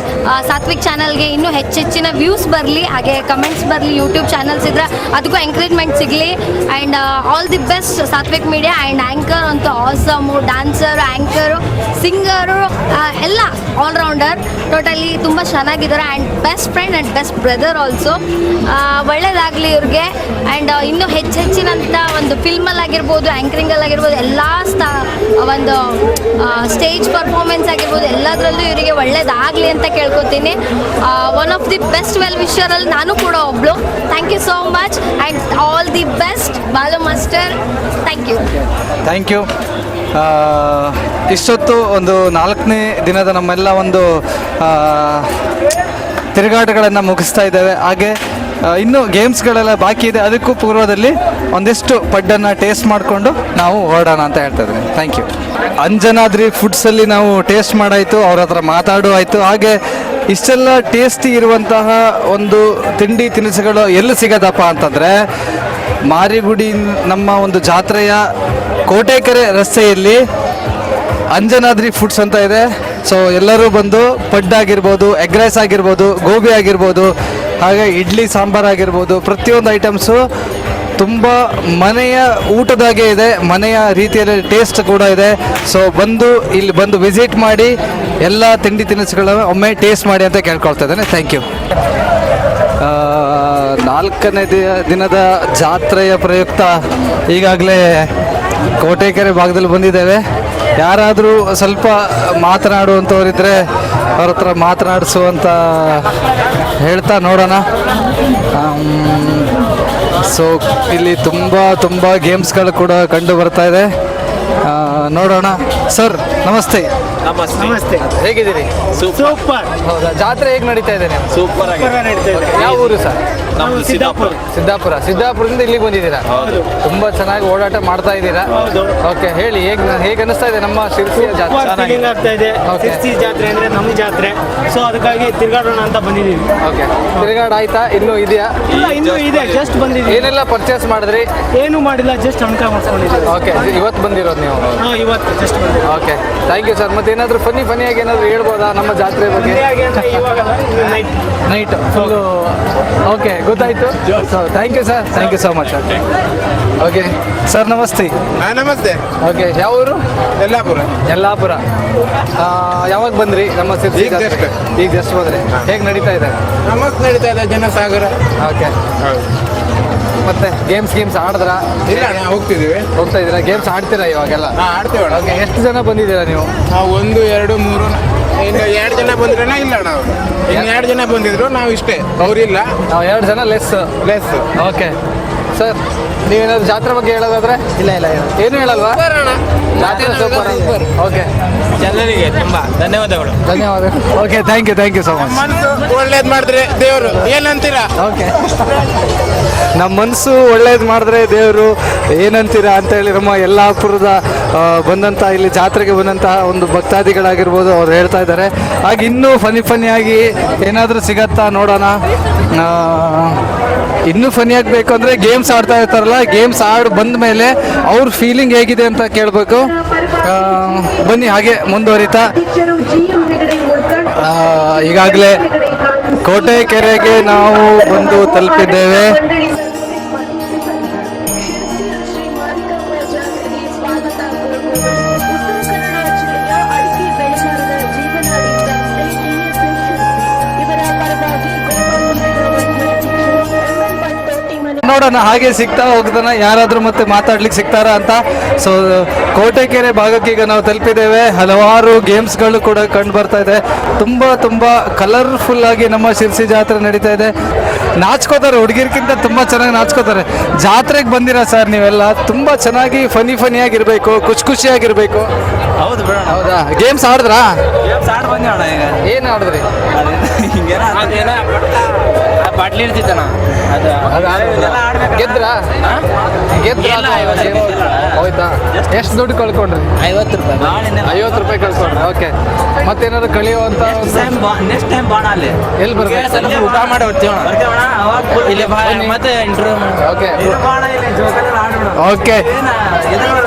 ಸಾತ್ವಿಕ್ ಚಾನಲ್ಗೆ ಇನ್ನೂ ಹೆಚ್ಚೆಚ್ಚಿನ ವ್ಯೂಸ್ ಬರಲಿ, ಹಾಗೆ ಕಮೆಂಟ್ಸ್ ಬರಲಿ. ಯೂಟ್ಯೂಬ್ ಚಾನಲ್ಸ್ ಇದ್ದರೆ ಅದಕ್ಕೂ ಎಂಕರೇಜ್ಮೆಂಟ್ ಸಿಗಲಿ. And all the best Satvik media. And anchor ಅಂತೂ ಆಸಮು, ಡ್ಯಾನ್ಸರು, ಆ್ಯಂಕರು, ಸಿಂಗರು ಎಲ್ಲ ಆಲ್ರೌಂಡರ್ ಟೋಟಲಿ ತುಂಬ ಚೆನ್ನಾಗಿದ್ದಾರೆ. And best friend and best brother also. ಒಳ್ಳೆಯದಾಗಲಿ ಇವ್ರಿಗೆ. ಆ್ಯಂಡ್ ಇನ್ನೂ ಹೆಚ್ಚಿನಂಥ ಒಂದು ಫಿಲ್ಮಲ್ಲಾಗಿರ್ಬೋದು, ಆ್ಯಂಕರಿಂಗಲ್ಲಾಗಿರ್ಬೋದು, ಎಲ್ಲ ಒಂದು ಸ್ಟೇಜ್ ಪರ್ಫಾರ್ಮೆನ್ಸ್ ಆಗಿರ್ಬೋದು, ಎಲ್ಲದರಲ್ಲೂ ಇವರಿಗೆ ಒಳ್ಳೇದಾಗಲಿ ಅಂತ ಕೇಳ್ಕೊತೀನಿ. One of the best well ವಿಷರಲ್ಲಿ ನಾನು ಕೂಡ ಒಬ್ಳು. Thank you so much and all the best Balu master. Thank you. Thank you. ಇಷ್ಟೊತ್ತು ಒಂದು 4ನೇ ದಿನದ ನಮ್ಮೆಲ್ಲ ಒಂದು ತಿರುಗಾಟಗಳನ್ನು ಮುಗಿಸ್ತಾ ಇದ್ದೇವೆ. ಹಾಗೆ ಇನ್ನೂ ಗೇಮ್ಸ್ಗಳೆಲ್ಲ ಬಾಕಿ ಇದೆ. ಅದಕ್ಕೂ ಪೂರ್ವದಲ್ಲಿ ಒಂದಿಷ್ಟು ಪಡ್ಡನ್ನು ಟೇಸ್ಟ್ ಮಾಡಿಕೊಂಡು ನಾವು ಹೊರಡೋಣ ಅಂತ ಹೇಳ್ತಾ ಇದ್ದೀನಿ. Thank you. ಅಂಜನಾದ್ರಿ ಫುಡ್ಸಲ್ಲಿ ನಾವು ಟೇಸ್ಟ್ ಮಾಡಾಯಿತು, ಅವ್ರ ಹತ್ರ ಮಾತಾಡೋ ಆಯಿತು. ಹಾಗೆ ಇಷ್ಟೆಲ್ಲ ಟೇಸ್ಟಿ ಇರುವಂತಹ ಒಂದು ತಿಂಡಿ ತಿನಿಸುಗಳು ಎಲ್ಲಿ ಸಿಗೋದಪ್ಪ ಅಂತಂದರೆ, ಮಾರಿಗುಡಿ ನಮ್ಮ ಒಂದು ಜಾತ್ರೆಯ ಕೋಟೆಕೆರೆ ರಸ್ತೆಯಲ್ಲಿ ಅಂಜನಾದ್ರಿ ಫುಡ್ಸ್ ಅಂತ ಇದೆ. ಸೊ ಎಲ್ಲರೂ ಬಂದು ಪಡ್ಡಾಗಿರ್ಬೋದು, ಎಗ್ ರೈಸ್ ಆಗಿರ್ಬೋದು, ಗೋಬಿ ಆಗಿರ್ಬೋದು, ಹಾಗೆ ಇಡ್ಲಿ ಸಾಂಬಾರು ಆಗಿರ್ಬೋದು, ಪ್ರತಿಯೊಂದು ಐಟಮ್ಸು ತುಂಬ ಮನೆಯ ಊಟದಾಗೆ ಇದೆ, ಮನೆಯ ರೀತಿಯಲ್ಲಿ ಟೇಸ್ಟ್ ಕೂಡ ಇದೆ. ಸೊ ಇಲ್ಲಿ ಬಂದು ವಿಸಿಟ್ ಮಾಡಿ ಎಲ್ಲ ತಿಂಡಿ ತಿನಿಸುಗಳನ್ನು ಒಮ್ಮೆ ಟೇಸ್ಟ್ ಮಾಡಿ ಅಂತ ಕೇಳ್ಕೊಳ್ತಾ ಇದ್ದೇನೆ. Thank you. 4ನೇ ದಿನದ ಜಾತ್ರೆಯ ಪ್ರಯುಕ್ತ ಈಗಾಗಲೇ ಕೋಟೆಕೆರೆ ಭಾಗದಲ್ಲಿ ಬಂದಿದ್ದೇವೆ. ಯಾರಾದರೂ ಸ್ವಲ್ಪ ಮಾತನಾಡುವಂಥವರಿದ್ದರೆ ಅವ್ರ ಹತ್ರ ಮಾತನಾಡಿಸುವಂತ ಹೇಳ್ತಾ ನೋಡೋಣ. ಸೊ ಇಲ್ಲಿ ತುಂಬ ಗೇಮ್ಸ್ಗಳು ಕೂಡ ಕಂಡು ಬರ್ತಾ ಇದೆ. ನೋಡೋಣ. ಸರ್ ನಮಸ್ತೆ. ನಮಸ್ತೆ. ಹೇಗಿದ್ದೀರಿ? ಸೂಪರ್. ಹೌದಾ? ಜಾತ್ರೆ ಹೇಗೆ ನಡೀತಾ ಇದೆ? ಸೂಪರ್ ಆಗಿ ನಡೀತಾ ಇದೆ. ಯಾವ ಊರು ಸರ್? ಸಿದ್ದಾಪುರದಿಂದ ಇಲ್ಲಿಗೆ ಬಂದಿದ್ದೀರಾ? ತುಂಬಾ ಚೆನ್ನಾಗಿ ಓಡಾಟ ಮಾಡ್ತಾ ಇದ್ದೀರಾ? ಓಕೆ, ಹೇಳಿ ಹೇಗೆ ಅನಿಸ್ತಾ ಇದೆ ನಮ್ಮ ಶಿರ್ಸಿಯ ಜಾತ್ರೆ? ಆಗ್ತಾ ಇದೆ. ಶಿರ್ಸಿ ಜಾತ್ರೆ ಅಂದ್ರೆ ನಮ್ಮ ಜಾತ್ರೆ, ಸೊ ಅದಕ್ಕಾಗಿ ತಿರ್ಗಾಡೋಣ ಅಂತ ಬಂದಿದ್ದೀವಿ. ಓಕೆ, ತಿರುಗಾಡ ಆಯ್ತಾ? ಇನ್ನೂ ಇದೆಯಾ? ಇಲ್ಲ, ಇನ್ನೂ ಇದೆ, ಜಸ್ಟ್ ಬಂದಿದ್ದೀವಿ. ಏನೆಲ್ಲ ಪರ್ಚೇಸ್ ಮಾಡಿದ್ರಿ? ಏನು ಮಾಡಿಲ್ಲ, ಜಸ್ಟ್ ಅನ್ಕ ಮಾಡ್ಕೊಂಡಿದ್ದೀವಿ. ಓಕೆ, ಇವತ್ತು ಬಂದಿರೋದು ನೀವು? ಇವತ್ತು ಜಸ್ಟ್ ಬಂದಿದ್ದೀವಿ. Okay, thank you sir. ಮತ್ತೆ ಏನಾದರೂ ಫನ್ನಿಯಾಗಿ ಏನಾದರೂ ಹೇಳ್ಬೋದಾ ನಮ್ಮ ಜಾತ್ರೆ ಬಗ್ಗೆ? Night full. ಓಕೆ, ಗೊತ್ತಾಯ್ತು. So thank you sir, thank you so much. Okay sir, ನಮಸ್ತೆ. ನಮಸ್ತೆ. ಓಕೆ, ಯಾವ ಊರು? ಯಲ್ಲಾಪುರ. ಯಾವಾಗ ಬಂದ್ರಿ ನಮ್ಮ ಸಿರ್ಸಿ ಜಾತ್ರೆ? ಈಗ ಜಸ್ಟ್ ಬಂದ್ರಿ. ಹೇಗೆ ನಡೀತಾ ಇದೆ? ನಮಸ್ತೆ, ನಡೀತಾ ಇದೆ ಜನಸಾಗರ. ಓಕೆ, ಮತ್ತೆ ಗೇಮ್ಸ್ ಆಡಿದ್ರಾ? ಇಲ್ಲ, ನಾವು ಹೋಗ್ತಾ ಇದ್ದೀರಾ? ಗೇಮ್ಸ್ ಆಡ್ತೀರಾ ಇವಾಗೆಲ್ಲ? ಆಡ್ತೇವೆ. ಓಕೆ, ಎಷ್ಟು ಜನ ಬಂದಿದ್ದೀರಾ ನೀವು? 1, 2, 3 ಇನ್ನು 2 ಜನ ಬಂದ್ರೆ ಇಲ್ಲ. ನಾವು ಇನ್ನು 2 ಜನ ಬಂದಿದ್ರು, ನಾವು ಇಷ್ಟೇ, ಅವರಿಲ್ಲ. ನಾವು 2 ಜನ ಲೆಸ್. ಓಕೆ ಸರ್, ನೀವೇನಾದ್ರು ಜಾತ್ರೆ ಬಗ್ಗೆ ಹೇಳೋದಾದ್ರೆ? ಇಲ್ಲ ಏನು ಹೇಳಲ್ವಾ? ಜಾತ್ರೆ ಸೂಪರ್. ಓಕೆ, ಜನರಿಗೆ ತುಂಬಾ ಧನ್ಯವಾದಗಳು. Okay, thank you so much. ಮನಸ್ಸು ಒಳ್ಳೇದ್ ಮಾಡಿದ್ರೆ ದೇವರು, ಏನಂತೀರಾ? ಓಕೆ, ನಮ್ಮ ಮನಸ್ಸು ಒಳ್ಳೇದು ಮಾಡಿದ್ರೆ ದೇವರು ಏನಂತೀರಾ ಅಂತ ಹೇಳಿ ನಮ್ಮ ಯಲ್ಲಾಪುರದ ಬಂದಂಥ ಇಲ್ಲಿ ಜಾತ್ರೆಗೆ ಬಂದಂಥ ಒಂದು ಭಕ್ತಾದಿಗಳಾಗಿರ್ಬೋದು ಅವ್ರು ಹೇಳ್ತಾ ಇದ್ದಾರೆ. ಹಾಗೆ ಇನ್ನೂ ಫನ್ನಿಯಾಗಿ ಏನಾದರೂ ಸಿಗತ್ತಾ ನೋಡೋಣ. ಇನ್ನೂ ಫನ್ನಿಯಾಗಿ ಬೇಕು ಅಂದರೆ ಗೇಮ್ಸ್ ಆಡ್ತಾ ಇರ್ತಾರಲ್ಲ, ಗೇಮ್ಸ್ ಆಡಿ ಬಂದ ಮೇಲೆ ಅವ್ರ ಫೀಲಿಂಗ್ ಹೇಗಿದೆ ಅಂತ ಕೇಳಬೇಕು. ಬನ್ನಿ ಹಾಗೆ ಮುಂದುವರಿತಾ. ಈಗಾಗಲೇ ಕೋಟೆ ಕೆರೆಗೆ ನಾವು ಬಂದು ತಲುಪಿದ್ದೇವೆ. ನೋಡೋಣ ಹಾಗೆ ಸಿಗ್ತಾ ಹೋಗ್ತಾನ ಯಾರಾದರೂ ಮತ್ತೆ ಮಾತಾಡ್ಲಿಕ್ಕೆ ಸಿಗ್ತಾರಾ ಅಂತ. ಸೊ ಕೋಟೆಕೆರೆ ಭಾಗಕ್ಕೆ ಈಗ ನಾವು ತಲುಪಿದ್ದೇವೆ. ಹಲವಾರು ಗೇಮ್ಸ್ಗಳು ಕೂಡ ಕಂಡು ಬರ್ತಾ ಇದೆ. ತುಂಬ ಕಲರ್ಫುಲ್ ಆಗಿ ನಮ್ಮ ಶಿರ್ಸಿ ಜಾತ್ರೆ ನಡೀತಾ ಇದೆ. ನಾಚ್ಕೋತಾರೆ, ಹುಡುಗಿರ್ಕಿಂತ ತುಂಬ ಚೆನ್ನಾಗಿ ನಾಚ್ಕೋತಾರೆ. ಜಾತ್ರೆಗೆ ಬಂದಿರಾ ಸರ್ ನೀವೆಲ್ಲ? ತುಂಬ ಚೆನ್ನಾಗಿ ಫನ್ನಿಯಾಗಿರ್ಬೇಕು, ಖುಷಿಯಾಗಿರ್ಬೇಕು. ಹೌದು ಬಿಡೋಣ. ಹೌದಾ? ಗೇಮ್ಸ್ ಆಡಿದ್ರಾ? ಬಂದಿರೋಣ. ಈಗ ಏನು ಆಡಿದ್ರಿ? ಬಾಟ್ಲಿ ಇರ್ತಿತ್ತಣ್ಣ, ಗೆದ್ರಾ? ಹೋಯ್ತಾ? ಎಷ್ಟು ದುಡ್ಡು ಕಳ್ಕೊಂಡ್ರಿ? 50 ರೂಪಾಯಿ. 50 ರೂಪಾಯಿ ಕಳ್ಕೊಂಡ್ರಿ. ಓಕೆ, ಮತ್ತೇನಾದ್ರು ಕಳಿಯುವಂತ ನೆಕ್ಸ್ಟ್ ಟೈಮ್ ಬಾಣ ಅಲ್ಲಿ ಎಲ್ಲಿ ಬರ್ಬೇಕು? ಊಟ ಮಾಡಿ ಬರ್ತೀವಣ ಇಲ್ಲಿ ಮತ್ತೆ ಇಂಟರ್ವ್ಯೂ. ಓಕೆ,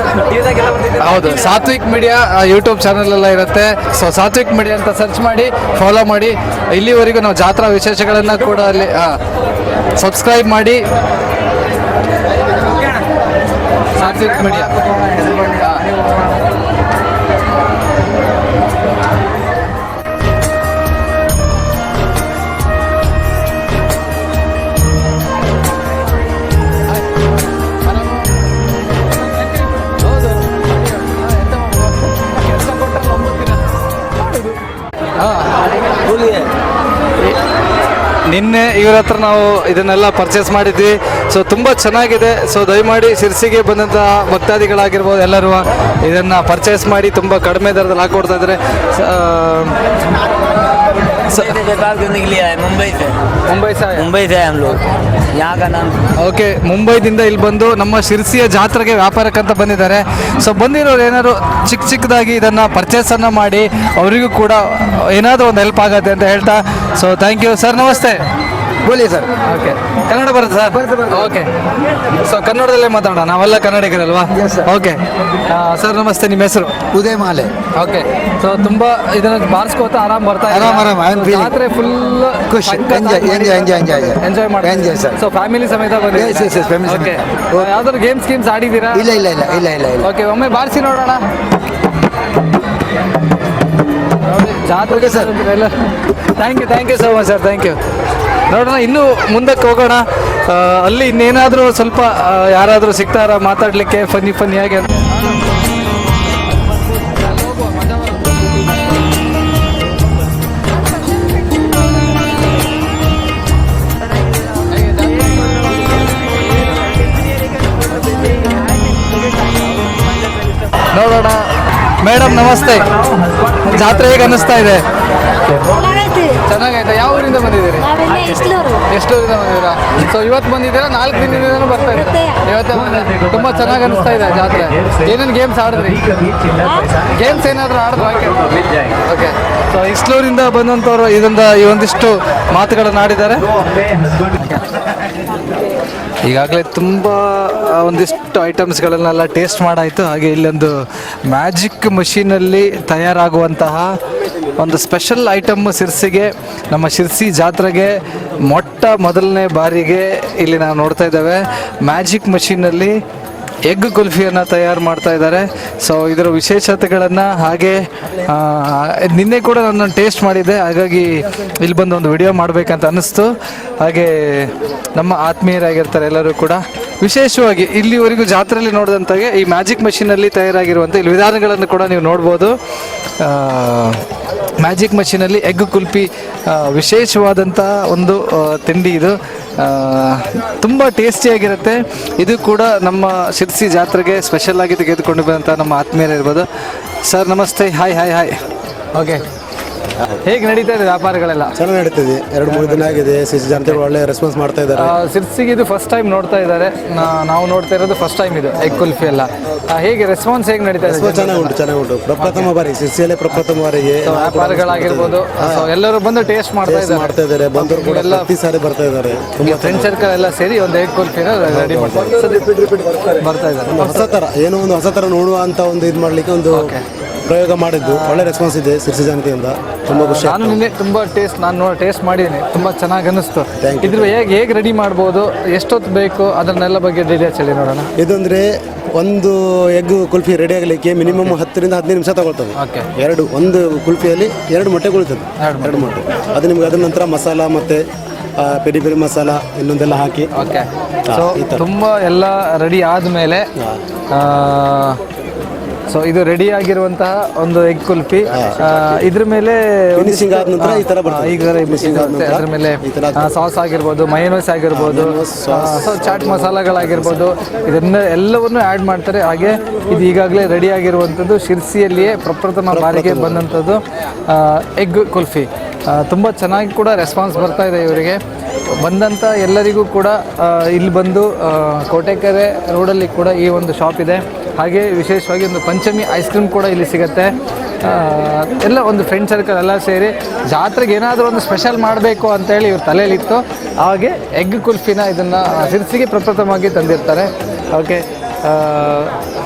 ಹೌದು, ಸಾತ್ವಿಕ್ ಮೀಡಿಯಾ ಯೂಟ್ಯೂಬ್ ಚಾನಲ್ ಎಲ್ಲ ಇರುತ್ತೆ. ಸೊ ಸಾತ್ವಿಕ್ ಮೀಡಿಯಾ ಅಂತ ಸರ್ಚ್ ಮಾಡಿ ಫಾಲೋ ಮಾಡಿ. ಇಲ್ಲಿವರೆಗೂ ನಾವು ಜಾತ್ರಾ ವಿಶೇಷಗಳನ್ನು ಕೂಡ ಅಲ್ಲಿ ಸಬ್ಸ್ಕ್ರೈಬ್ ಮಾಡಿ. ಸಾತ್ವಿಕ್ ಮೀಡಿಯಾ ನಿನ್ನೆ ಇವ್ರ ಹತ್ರ ನಾವು ಇದನ್ನೆಲ್ಲ ಪರ್ಚೇಸ್ ಮಾಡಿದ್ವಿ. ಸೊ ತುಂಬ ಚೆನ್ನಾಗಿದೆ. ಸೊ ದಯಮಾಡಿ ಶಿರ್ಸಿಗೆ ಬಂದಂತಹ ಭಕ್ತಾದಿಗಳಾಗಿರ್ಬೋದು ಎಲ್ಲರೂ ಇದನ್ನು ಪರ್ಚೇಸ್ ಮಾಡಿ ತುಂಬ ಕಡಿಮೆ ದರದಲ್ಲಿ ಹಾಕೊಡ್ತಾ ಇದ್ದಾರೆ. ಮುಂಬೈ ಸೆ ಹಮ್ ಲೋಗ್ ಯಹಾ ಕಾ ನಾಮ್. ಓಕೆ, ಮುಂಬೈದಿಂದ ಇಲ್ಲಿ ಬಂದು ನಮ್ಮ ಶಿರ್ಸಿಯ ಜಾತ್ರೆಗೆ ವ್ಯಾಪಾರಕ್ಕಂತ ಬಂದಿದ್ದಾರೆ. ಸೊ ಬಂದಿರೋರು ಏನಾದ್ರು ಚಿಕ್ಕದಾಗಿ ಇದನ್ನು ಪರ್ಚೇಸನ್ನು ಮಾಡಿ ಅವರಿಗೂ ಕೂಡ ಏನಾದರೂ ಒಂದು ಹೆಲ್ಪ್ ಆಗುತ್ತೆ ಅಂತ ಹೇಳ್ತಾ. So thank you sir. ನಮಸ್ತೆ. ಬೋಲಿ ಸರ್. ಓಕೆ, ಕನ್ನಡ ಬರುತ್ತೆ ಸರ್? ಓಕೆ, ಸೊ ಕನ್ನಡದಲ್ಲೇ ಮಾತಾಡೋಣ, ನಾವೆಲ್ಲ ಕನ್ನಡಿಗರಲ್ವಾ? ಓಕೆ ಸರ್, ನಮಸ್ತೆ. ನಿಮ್ಮ ಹೆಸರು? ಉದಯ ಮಾಲೆ. ಓಕೆ, ಸೊ ತುಂಬ ಇದನ್ನು ಬಾರಿಸ್ಕೋತಾ ಆರಾಮ್ ಬರ್ತಾ ಆರಾಮ್ ಜಾತ್ರೆ ಫುಲ್ ಖುಷಿ. ಎಂಜಾಯ್ ಮಾಡಿ. Enjoy sir. ಸೊ ಫ್ಯಾಮಿಲಿ ಸಮೇತ ಬಂದಿದ್ದೀರಾ? ಓಕೆ, ಯಾವ್ದಾದ್ರು ಗೇಮ್ಸ್ ಆಡಿದ್ದೀರಾ? ಇಲ್ಲ. ಓಕೆ, ಒಮ್ಮೆ ಬಾರಿಸಿ ನೋಡೋಣ. ಜಾತ್ರೆಗೆ ಸರ್ ಎಲ್ಲ thank you so much sir. Thank you. ನೋಡೋಣ, ಇನ್ನೂ ಮುಂದಕ್ಕೆ ಹೋಗೋಣ. ಅಲ್ಲಿ ಇನ್ನೇನಾದರೂ ಸ್ವಲ್ಪ ಯಾರಾದರೂ ಸಿಗ್ತಾರಾ ಮಾತಾಡಲಿಕ್ಕೆ ಫನ್ನಿಯಾಗಿ ಅಂತ? ನೋಡೋಣ. ಮೇಡಮ್ ನಮಸ್ತೆ. ಜಾತ್ರೆ ಹೇಗೆ ಅನ್ನಿಸ್ತಾ ಇದೆ? ಚೆನ್ನಾಗೈತೆ. ಯಾವ ಊರಿಂದ ಬಂದಿದ್ದೀರಿ? ಎಷ್ಟು ದೂರದಿಂದ ಬಂದಿದ್ದೀರಾ? ಸೊ ಇವತ್ತು ಬಂದಿದ್ದೀರಾ? 4 ದಿನದಿಂದ ಬರ್ತಾ ಇದ್ದೀರಾ? ಇವತ್ತೇ ಬಂದಿದ್ದೀರಾ? ತುಂಬ ಚೆನ್ನಾಗಿ ಅನಿಸ್ತಾ ಇದೆ ಜಾತ್ರೆ. ಏನೇನು ಗೇಮ್ಸ್ ಆಡಿದ್ರಿ? ಗೇಮ್ಸ್ ಏನಾದರೂ ಆಡಿದ್ರು? ಓಕೆ. ಸೊ ಇಸ್ಲೂರಿಂದ ಬಂದಂಥವ್ರು ಈ ಒಂದಿಷ್ಟು ಮಾತುಗಳನ್ನು ಆಡಿದ್ದಾರೆ. ಈಗಾಗಲೇ ತುಂಬ ಒಂದಿಷ್ಟು ಐಟಮ್ಸ್ಗಳನ್ನೆಲ್ಲ ಟೇಸ್ಟ್ ಮಾಡಾಯಿತು. ಹಾಗೆ ಇಲ್ಲೊಂದು ಮ್ಯಾಜಿಕ್ ಮಷೀನಲ್ಲಿ ತಯಾರಾಗುವಂತಹ ಒಂದು ಸ್ಪೆಷಲ್ ಐಟಮ್ ಶಿರ್ಸಿಗೆ, ನಮ್ಮ ಶಿರ್ಸಿ ಜಾತ್ರೆಗೆ ಮೊದಲನೇ ಬಾರಿಗೆ ಇಲ್ಲಿ ನಾವು ನೋಡ್ತಾ ಇದ್ದೇವೆ. ಮ್ಯಾಜಿಕ್ ಮಷೀನಲ್ಲಿ ಎಗ್ ಕುಲ್ಫಿಯನ್ನು ತಯಾರು ಮಾಡ್ತಾ ಇದ್ದಾರೆ. ಸೊ ಇದರ ವಿಶೇಷತೆಗಳನ್ನು ಹಾಗೆ ನಿನ್ನೆ ಕೂಡ ನಾನು ಟೇಸ್ಟ್ ಮಾಡಿದ್ದೆ, ಹಾಗಾಗಿ ಇಲ್ಲಿ ಬಂದು ಒಂದು ವಿಡಿಯೋ ಮಾಡಬೇಕಂತ ಅನ್ನಿಸ್ತು. ಹಾಗೆ ನಮ್ಮ ಆತ್ಮೀಯರಾಗಿರ್ತಾರೆ ಎಲ್ಲರೂ ಕೂಡ. ವಿಶೇಷವಾಗಿ ಇಲ್ಲಿವರೆಗೂ ಜಾತ್ರೆಯಲ್ಲಿ ನೋಡಿದಂತಾಗೆ ಈ ಮ್ಯಾಜಿಕ್ ಮಷೀನಲ್ಲಿ ತಯಾರಾಗಿರುವಂಥ ಇಲ್ಲಿ ವಿಧಾನಗಳನ್ನು ಕೂಡ ನೀವು ನೋಡ್ಬೋದು. ಮ್ಯಾಜಿಕ್ ಮಷೀನಲ್ಲಿ ಎಗ್ ಕುಲ್ಫಿ ವಿಶೇಷವಾದಂಥ ಒಂದು ತಿಂಡಿ ಇದು. ತುಂಬ ಟೇಸ್ಟಿಯಾಗಿರುತ್ತೆ. ಇದು ಕೂಡ ನಮ್ಮ ಶಿರ್ಸಿ ಜಾತ್ರೆಗೆ ಸ್ಪೆಷಲ್ ಆಗಿ ತೆಗೆದುಕೊಂಡು ಬಂದಂಥ ನಮ್ಮ ಆತ್ಮೀಯರಿರ್ಬೋದು. ಸರ್ ನಮಸ್ತೆ. Hi hi hi. ಓಕೆ, ಹೇಗೆ ನಡೀತಾ ಇದೆ ವ್ಯಾಪಾರಗಳೆಲ್ಲ? ಚೆನ್ನಾಗಿ ನಡೀತಿದೆ. 2-3 ದಿನ ಆಗಿದೆ. ಶಿರ್ಸಿ ಜನತೆಗಳು ಒಳ್ಳೆ ರೆಸ್ಪಾನ್ಸ್ ಮಾಡ್ತಾ ಇದ್ದಾರೆ. ಶಿರ್ಸಿಗೆ ಇದು ಫಸ್ಟ್ ಟೈಮ್ ನೋಡ್ತಾ ಇದ್ದಾರೆ. ನಾವು ನೋಡ್ತಾ ಇರೋದು ಫಸ್ಟ್ ಟೈಮ್ ಇದು ಎಗ್ ಕುಲ್ಫಿ ಎಲ್ಲ. ಹೇಗೆ ರೆಸ್ಪಾನ್ಸ್ ಹೇಗೆ ನಡೀತಾ ಇದೆ? ಚೆನ್ನಾಗಿ ಉಂಟು. ಪ್ರಪ್ರಥಮ ಬಾರಿ ಶಿರ್ಸಿಯಲ್ಲೇ ಪ್ರಪ್ರಥಮ ಬಾರಿಗೆ ವ್ಯಾಪಾರಗಳಾಗಿರ್ಬೋದು ಎಲ್ಲರೂ ಬಂದು ಟೇಸ್ಟ್ ಮಾಡ್ತಾ ಇದ್ದಾರೆ. ಬಂದರು ಕೂಡ ಪ್ರತಿ ಸಾರಿ ಬರ್ತಾ ಇದ್ದಾರೆ. ತುಂಬ ಫ್ರೆಂಡ್ ಸರ್ಕಲ್ ಎಲ್ಲ ಸೇರಿ ಒಂದು ಎಗ್ ಕುಲ್ಫಿನ ರೆಡಿ ಬರ್ತಾ ಇದ್ದಾರೆ. ಹೊಸ ಥರ ಏನೋ ಒಂದು ಹೊಸ ಥರ ನೋಡುವ ಅಂತ ಒಂದು ಇದು ಮಾಡಲಿಕ್ಕೆ ಒಂದು ಪ್ರಯೋಗ ಮಾಡಿದ್ದು. ಒಳ್ಳೆ ರೆಸ್ಪಾನ್ಸ್ ಇದೆ ಶಿರ್ಸಿ ಜನತೆಯಿಂದ. ತುಂಬ ಖುಷಿ. ನಾನು ನಿನ್ನೆ ತುಂಬ ಟೇಸ್ಟ್ ಮಾಡಿದ್ದೀನಿ. ತುಂಬ ಚೆನ್ನಾಗಿ ಅನ್ನಿಸ್ತು. ಇದ್ರ ಹೇಗೆ ರೆಡಿ ಮಾಡ್ಬೋದು, ಎಷ್ಟೊತ್ತು ಬೇಕು, ಅದನ್ನೆಲ್ಲ ಬಗ್ಗೆ ಡೀಟೇಲ್ಸ್ ಹೇಳಿ ನೋಡೋಣ. ಇದಂದರೆ ಒಂದು ಎಗ್ ಕುಲ್ಫಿ ರೆಡಿ ಆಗಲಿಕ್ಕೆ ಮಿನಿಮಮ್ 10ರಿಂದ 15 ನಿಮಿಷ ತಗೊಳ್ತದೆ. ಒಂದು ಕುಲ್ಫಿಯಲ್ಲಿ 2 ಮೊಟ್ಟೆ ಕುಳಿತದೆ. 2 ಮೊಟ್ಟೆ ಅದು ನಿಮ್ಗೆ ಅದರ ನಂತರ ಮಸಾಲ ಮತ್ತು ಪೆರಿ ಪೆರಿ ಮಸಾಲ ಇನ್ನೊಂದೆಲ್ಲ ಹಾಕಿ. ಓಕೆ. ಸೊ ತುಂಬ ಎಲ್ಲ ರೆಡಿ ಆದಮೇಲೆ ಸೊ ಇದು ರೆಡಿ ಆಗಿರುವಂತಹ ಒಂದು ಎಗ್ ಕುಲ್ಫಿ. ಇದ್ರ ಮೇಲೆ ಫಿನಿಶಿಂಗ್ ಆದ ನಂತರ ಈ ಥರ ಬರುತ್ತೆ. ಅದ್ರ ಮೇಲೆ ಸಾಸ್ ಆಗಿರ್ಬೋದು, ಮಯೋನೈಸ್ ಆಗಿರ್ಬೋದು, ಚಾಟ್ ಮಸಾಲಗಳಾಗಿರ್ಬೋದು, ಇದನ್ನ ಎಲ್ಲವನ್ನು ಆ್ಯಡ್ ಮಾಡ್ತಾರೆ. ಹಾಗೆ ಇದು ಈಗಾಗಲೇ ರೆಡಿ ಆಗಿರುವಂಥದ್ದು ಶಿರ್ಸಿಯಲ್ಲಿಯೇ ಪ್ರಪ್ರಥಮ ಬಾರಿಗೆ ಬಂದಂಥದ್ದು ಎಗ್ ಕುಲ್ಫಿ. ತುಂಬ ಚೆನ್ನಾಗಿ ಕೂಡ ರೆಸ್ಪಾನ್ಸ್ ಬರ್ತಾ ಇದೆ ಇವರಿಗೆ. ಬಂದಂಥ ಎಲ್ಲರಿಗೂ ಕೂಡ ಇಲ್ಲಿ ಬಂದು ಕೋಟೆಕೆರೆ ರೋಡಲ್ಲಿ ಕೂಡ ಈ ಒಂದು ಶಾಪ್ ಇದೆ. ಹಾಗೆ ವಿಶೇಷವಾಗಿ ಒಂದು ಪಂಚಮಿ ಐಸ್ ಕ್ರೀಮ್ ಕೂಡ ಇಲ್ಲಿ ಸಿಗುತ್ತೆ. ಎಲ್ಲ ಒಂದು ಫ್ರೆಂಡ್ ಸರ್ಕಲ್ ಎಲ್ಲ ಸೇರಿ ಜಾತ್ರೆಗೆ ಏನಾದರೂ ಒಂದು ಸ್ಪೆಷಲ್ ಮಾಡಬೇಕು ಅಂತೇಳಿ ಇವ್ರ ತಲೆಯಲ್ಲಿತ್ತು. ಹಾಗೆ ಎಗ್ ಕುಲ್ಫಿನ ಇದನ್ನು ಶಿರ್ಸಿಗೆ ಪ್ರಪ್ರಥಮವಾಗಿ ತಂದಿರ್ತಾರೆ. ಓಕೆ.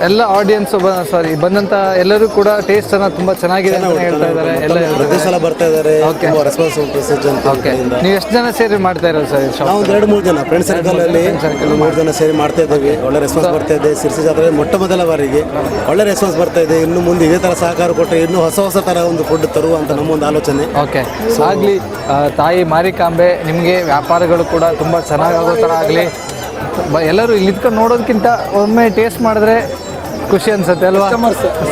ಎಲ್ಲ ಆಡಿಯನ್ಸು ಬಂದಂಥ ಎಲ್ಲರೂ ಕೂಡ ಟೇಸ್ಟನ್ನು ತುಂಬ ಚೆನ್ನಾಗಿದೆ ಅಂತ ಹೇಳ್ತಾ ಇದ್ದಾರೆ. ಎಲ್ಲ ಬರ್ತಾ ಇದ್ದಾರೆ. ಓಕೆ. ಓಕೆ. ನೀವು ಎಷ್ಟು ಜನ ಸೇರಿ ಮಾಡ್ತಾ ಇರೋದು ಸರ್? ನಾವು 2-3 ಜನ ಫ್ರೆಂಡ್ ಸರ್ಕಲಲ್ಲಿ 3 ಜನ ಸೇರಿ ಮಾಡ್ತಾ ಇದ್ದೀವಿ. ಒಳ್ಳೆ ರೆಸ್ಪಾನ್ಸ್ ಬರ್ತಾ ಇದೆ. ಶಿರ್ಸಿ ಜಾತ್ರೆ ಮೊದಲ ಬಾರಿಗೆ ಒಳ್ಳೆ ರೆಸ್ಪಾನ್ಸ್ ಬರ್ತಾ ಇದೆ. ಇನ್ನು ಮುಂದೆ ಇದೇ ಥರ ಸಹಕಾರ ಕೊಟ್ಟರೆ ಇನ್ನೂ ಹೊಸ ಥರ ಒಂದು ಫುಡ್ ತರುವ ಅಂತ ನಮ್ಮೊಂದು ಆಲೋಚನೆ. ಓಕೆ. ಆಗಲಿ. ತಾಯಿ ಮಾರಿಕಾಂಬೆ ನಿಮಗೆ ವ್ಯಾಪಾರಗಳು ಕೂಡ ತುಂಬ ಚೆನ್ನಾಗಾಗೋ ಥರ ಆಗಲಿ. ಎಲ್ಲರೂ ಇಲ್ಲಿ ನಿಂತ್ಕೊಂಡು ನೋಡೋದಕ್ಕಿಂತ ಒಮ್ಮೆ ಟೇಸ್ಟ್ ಮಾಡಿದ್ರೆ ಖುಷಿ ಅನ್ಸುತ್ತೆ ಅಲ್ವಾ?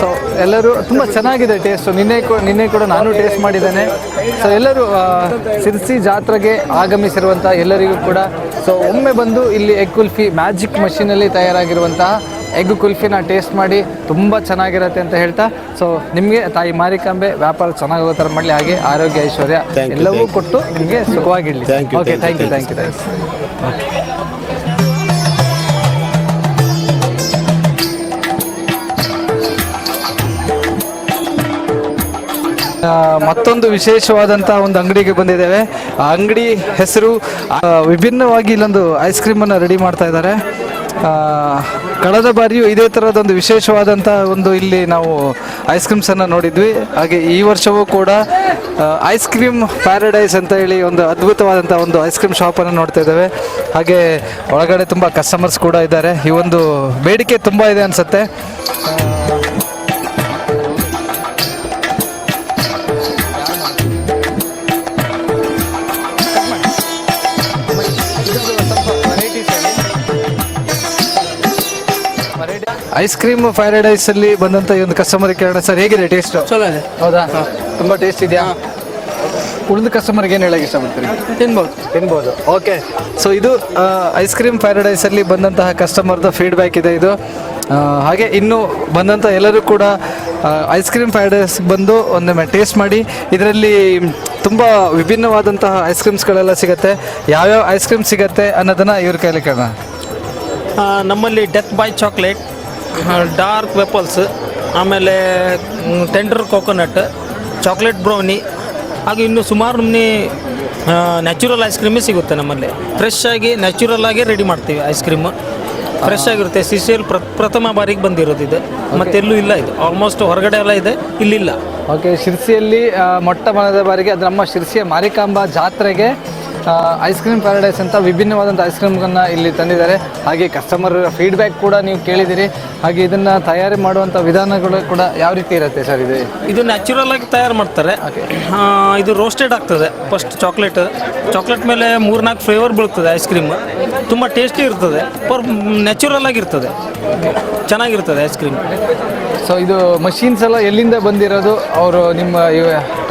ಸೊ ಎಲ್ಲರೂ ತುಂಬ ಚೆನ್ನಾಗಿದೆ ಟೇಸ್ಟು. ನಿನ್ನೆ ಕೂಡ ನಾನು ಟೇಸ್ಟ್ ಮಾಡಿದ್ದೇನೆ. ಸೊ ಎಲ್ಲರೂ ಶಿರ್ಸಿ ಜಾತ್ರೆಗೆ ಆಗಮಿಸಿರುವಂಥ ಎಲ್ಲರಿಗೂ ಕೂಡ ಸೊ ಒಮ್ಮೆ ಬಂದು ಇಲ್ಲಿ ಎಗ್ ಕುಲ್ಫಿ ಮ್ಯಾಜಿಕ್ ಮಷೀನಲ್ಲಿ ತಯಾರಾಗಿರುವಂತಹ ಎಗ್ ಕುಲ್ಫಿನ ಟೇಸ್ಟ್ ಮಾಡಿ ತುಂಬ ಚೆನ್ನಾಗಿರುತ್ತೆ ಅಂತ ಹೇಳ್ತಾ, ಸೊ ನಿಮಗೆ ತಾಯಿ ಮಾರಿಕಾಂಬೆ ವ್ಯಾಪಾರ ಚೆನ್ನಾಗೋ ಥರ ಮಾಡಲಿ. ಹಾಗೆ ಆರೋಗ್ಯ ಐಶ್ವರ್ಯ ಎಲ್ಲವೂ ಕೊಟ್ಟು ನಿಮಗೆ ಸುಖವಾಗಿರಲಿ. ಓಕೆ. Thank you. ಮತ್ತೊಂದು ವಿಶೇಷವಾದಂಥ ಒಂದು ಅಂಗಡಿಗೆ ಬಂದಿದ್ದೇವೆ. ಆ ಅಂಗಡಿ ಹೆಸರು ವಿಭಿನ್ನವಾಗಿ ಇಲ್ಲೊಂದು ಐಸ್ ಕ್ರೀಮನ್ನು ರೆಡಿ ಮಾಡ್ತಾ ಇದ್ದಾರೆ. ಕಳೆದ ಬಾರಿಯೂ ಇದೇ ಥರದೊಂದು ವಿಶೇಷವಾದಂಥ ಒಂದು ಇಲ್ಲಿ ನಾವು ಐಸ್ ಕ್ರೀಮ್ಸನ್ನು ನೋಡಿದ್ವಿ. ಹಾಗೆ ಈ ವರ್ಷವೂ ಕೂಡ ಐಸ್ ಕ್ರೀಮ್ ಪ್ಯಾರಡೈಸ್ ಅಂತ ಹೇಳಿ ಒಂದು ಅದ್ಭುತವಾದಂಥ ಒಂದು ಐಸ್ ಕ್ರೀಮ್ ಶಾಪನ್ನು ನೋಡ್ತಾ ಇದ್ದೇವೆ. ಹಾಗೆ ಒಳಗಡೆ ತುಂಬ ಕಸ್ಟಮರ್ಸ್ ಕೂಡ ಇದ್ದಾರೆ. ಈ ಒಂದು ಬೇಡಿಕೆ ತುಂಬ ಇದೆ ಅನಿಸುತ್ತೆ. ಐಸ್ ಕ್ರೀಮ್ ಪ್ಯಾರಡೈಸ್ ಅಲ್ಲಿ ಬಂದಂತ ಈ ಒಂದು ಕಸ್ಟಮರ್ ಕೇಳೋಣ. ಸರ್ ಹೇಗಿದೆ ಟೇಸ್ಟ್? ಚಲೋ ಇದೆ. ಹೌದಾ? ತುಂಬ ಟೇಸ್ಟ್ ಇದೆಯಾ? ಉಳಿದ ಕಸ್ಟಮರ್ಗೆ ಏನು ಹೇಳಕ್ಕೆ ಇಷ್ಟಪಡ್ತೀರಿ? ತಿನ್ಬೋದು. ಓಕೆ. ಸೊ ಇದು ಐಸ್ ಕ್ರೀಮ್ ಪ್ಯಾರಡೈಸ್ ಅಲ್ಲಿ ಬಂದಂತಹ ಕಸ್ಟಮರ್ದು ಫೀಡ್ಬ್ಯಾಕ್ ಇದೆ ಇದು. ಹಾಗೆ ಇನ್ನು ಬಂದಂಥ ಎಲ್ಲರೂ ಕೂಡ ಐಸ್ ಕ್ರೀಮ್ ಪ್ಯಾರಡೈಸ್ ಬಂದು ಒಮ್ಮೆ ಟೇಸ್ಟ್ ಮಾಡಿ. ಇದರಲ್ಲಿ ತುಂಬ ವಿಭಿನ್ನವಾದಂತಹ ಐಸ್ ಕ್ರೀಮ್ಸ್ಗಳೆಲ್ಲ ಸಿಗುತ್ತೆ. ಯಾವ್ಯಾವ ಐಸ್ ಕ್ರೀಮ್ ಸಿಗುತ್ತೆ ಅನ್ನೋದನ್ನು ಇವ್ರ ಕೈಲಿ ಕೇಳೋಣ. ನಮ್ಮಲ್ಲಿ ಡೆತ್ ಬೈ ಚಾಕ್ಲೇಟ್, ಡಾರ್ಕ್ ವೆಪಲ್ಸ್, ಆಮೇಲೆ ಟೆಂಡರ್ ಕೋಕೋನಟ್, ಚಾಕ್ಲೇಟ್ ಬ್ರೌನಿ, ಹಾಗೆ ಇನ್ನು ಸುಮಾರು ನಮ್ಮನೆ ನ್ಯಾಚುರಲ್ ಐಸ್ ಕ್ರೀಮೇ ಸಿಗುತ್ತೆ ನಮ್ಮಲ್ಲಿ. ಫ್ರೆಶ್ ಆಗಿ ನ್ಯಾಚುರಲ್ ಆಗಿ ರೆಡಿ ಮಾಡ್ತೀವಿ ಐಸ್ ಕ್ರೀಮು. ಫ್ರೆಶ್ ಆಗಿರುತ್ತೆ. ಸಿಸಿಎಲ್ ಪ್ರಥಮ ಬಾರಿಗೆ ಬಂದಿರೋದು ಇದು, ಮತ್ತೆಲ್ಲೂ ಇಲ್ಲ ಇದು. ಆಲ್ಮೋಸ್ಟ್ ಹೊರಗಡೆ ಎಲ್ಲ ಇದೆ, ಇಲ್ಲಿಲ್ಲ. ಓಕೆ, ಶಿರ್ಸಿಯಲ್ಲಿ ಮೊಟ್ಟ ಮೊದಲ ಬಾರಿಗೆ ಅದು ನಮ್ಮ ಶಿರ್ಸಿಯ ಮಾರಿಕಾಂಬಾ ಜಾತ್ರೆಗೆ ಐಸ್ ಕ್ರೀಮ್ ಪ್ಯಾರಡೈಸ್ ಅಂತ ವಿಭಿನ್ನವಾದಂಥ ಐಸ್ ಕ್ರೀಮ್ಗಳನ್ನ ಇಲ್ಲಿ ತಂದಿದ್ದಾರೆ. ಹಾಗೆ ಕಸ್ಟಮರ್ ಫೀಡ್ಬ್ಯಾಕ್ ಕೂಡ ನೀವು ಕೇಳಿದ್ದೀರಿ. ಹಾಗೆ ಇದನ್ನು ತಯಾರಿ ಮಾಡುವಂಥ ವಿಧಾನಗಳು ಕೂಡ ಯಾವ ರೀತಿ ಇರುತ್ತೆ ಸರ್? ಇದು ನ್ಯಾಚುರಲ್ ಆಗಿ ತಯಾರು ಮಾಡ್ತಾರೆ. ಇದು ರೋಸ್ಟೆಡ್ ಆಗ್ತದೆ. ಫಸ್ಟ್ ಚಾಕ್ಲೇಟ್ ಮೇಲೆ 3-4 ಫ್ಲೇವರ್ ಬೀಳ್ತದೆ ಐಸ್ ಕ್ರೀಮ್. ತುಂಬ ಟೇಸ್ಟಿ ಇರ್ತದೆ, ನ್ಯಾಚುರಲ್ ಆಗಿರ್ತದೆ, ಚೆನ್ನಾಗಿರ್ತದೆ ಐಸ್ ಕ್ರೀಮ್. ಸೊ ಇದು ಮಷೀನ್ಸ್ ಎಲ್ಲ ಎಲ್ಲಿಂದ ಬಂದಿರೋದು? ಅವರು ನಿಮ್ಮ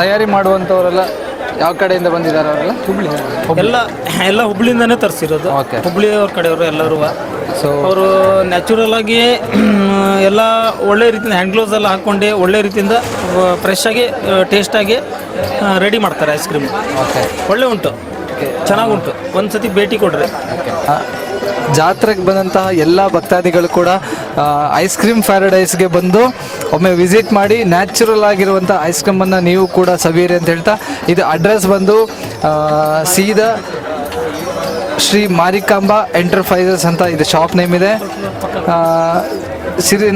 ತಯಾರಿ ಮಾಡುವಂಥವರೆಲ್ಲ ಯಾವ ಕಡೆಯಿಂದ ಬಂದಿದ್ದಾರೆ? ಅವರೆಲ್ಲ ಎಲ್ಲ ಹುಬ್ಳಿಯಿಂದನೇ ತರಿಸಿರೋದು. ಹುಬ್ಳಿಯವ್ರ ಕಡೆಯವರು ಎಲ್ಲರೂ. ಸೊ ಅವರು ನ್ಯಾಚುರಲ್ ಆಗಿ ಎಲ್ಲ ಒಳ್ಳೆ ರೀತಿಯಿಂದ ಹ್ಯಾಂಡ್ ಗ್ಲೌಸ್ ಎಲ್ಲ ಹಾಕ್ಕೊಂಡು ಒಳ್ಳೆ ರೀತಿಯಿಂದ ಫ್ರೆಶ್ ಆಗಿ ಟೇಸ್ಟಾಗಿ ರೆಡಿ ಮಾಡ್ತಾರೆ ಐಸ್ ಕ್ರೀಮ್. ಒಳ್ಳೆ ಉಂಟು, ಚೆನ್ನಾಗುಂಟು. ಒಂದು ಸತಿ ಭೇಟಿ ಕೊಡ್ರಿ. ಜಾತ್ರೆಗೆ ಬಂದಂತಹ ಎಲ್ಲ ಭಕ್ತಾದಿಗಳು ಕೂಡ ಐಸ್ ಕ್ರೀಮ್ ಪ್ಯಾರಡೈಸ್ಗೆ ಬಂದು ಒಮ್ಮೆ ವಿಸಿಟ್ ಮಾಡಿ ನ್ಯಾಚುರಲ್ ಆಗಿರುವಂಥ ಐಸ್ ಕ್ರೀಮನ್ನು ನೀವು ಕೂಡ ಸವಿಯಿರಿ ಅಂತ ಹೇಳ್ತಾ, ಇದು ಅಡ್ರೆಸ್ ಬಂದು ಸೀದಾ ಶ್ರೀ ಮಾರಿಕಾಂಬಾ ಎಂಟರ್ಪ್ರೈಸಸ್ ಅಂತ ಇದು ಶಾಪ್ ನೇಮ್ ಇದೆ.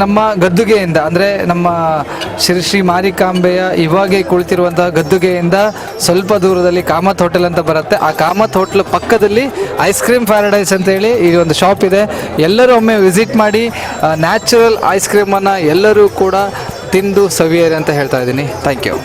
ನಮ್ಮ ಗದ್ದುಗೆಯಿಂದ, ಅಂದರೆ ನಮ್ಮ ಶ್ರೀ ಮಾರಿಕಾಂಬೆಯ ಇವಾಗೆ ಕುಳಿತಿರುವಂತಹ ಗದ್ದುಗೆಯಿಂದ ಸ್ವಲ್ಪ ದೂರದಲ್ಲಿ ಕಾಮತ್ ಹೋಟೆಲ್ ಅಂತ ಬರುತ್ತೆ. ಆ ಕಾಮತ್ ಹೋಟ್ಲ್ ಪಕ್ಕದಲ್ಲಿ ಐಸ್ ಕ್ರೀಮ್ ಪ್ಯಾರಡೈಸ್ ಅಂತೇಳಿ ಈ ಒಂದು ಶಾಪ್ ಇದೆ. ಎಲ್ಲರೂ ಒಮ್ಮೆ ವಿಸಿಟ್ ಮಾಡಿ ನ್ಯಾಚುರಲ್ ಐಸ್ ಕ್ರೀಮನ್ನು ಎಲ್ಲರೂ ಕೂಡ ತಿಂದು ಸವಿಯಿರಿ ಅಂತ ಹೇಳ್ತಾ ಇದ್ದೀನಿ. Thank you.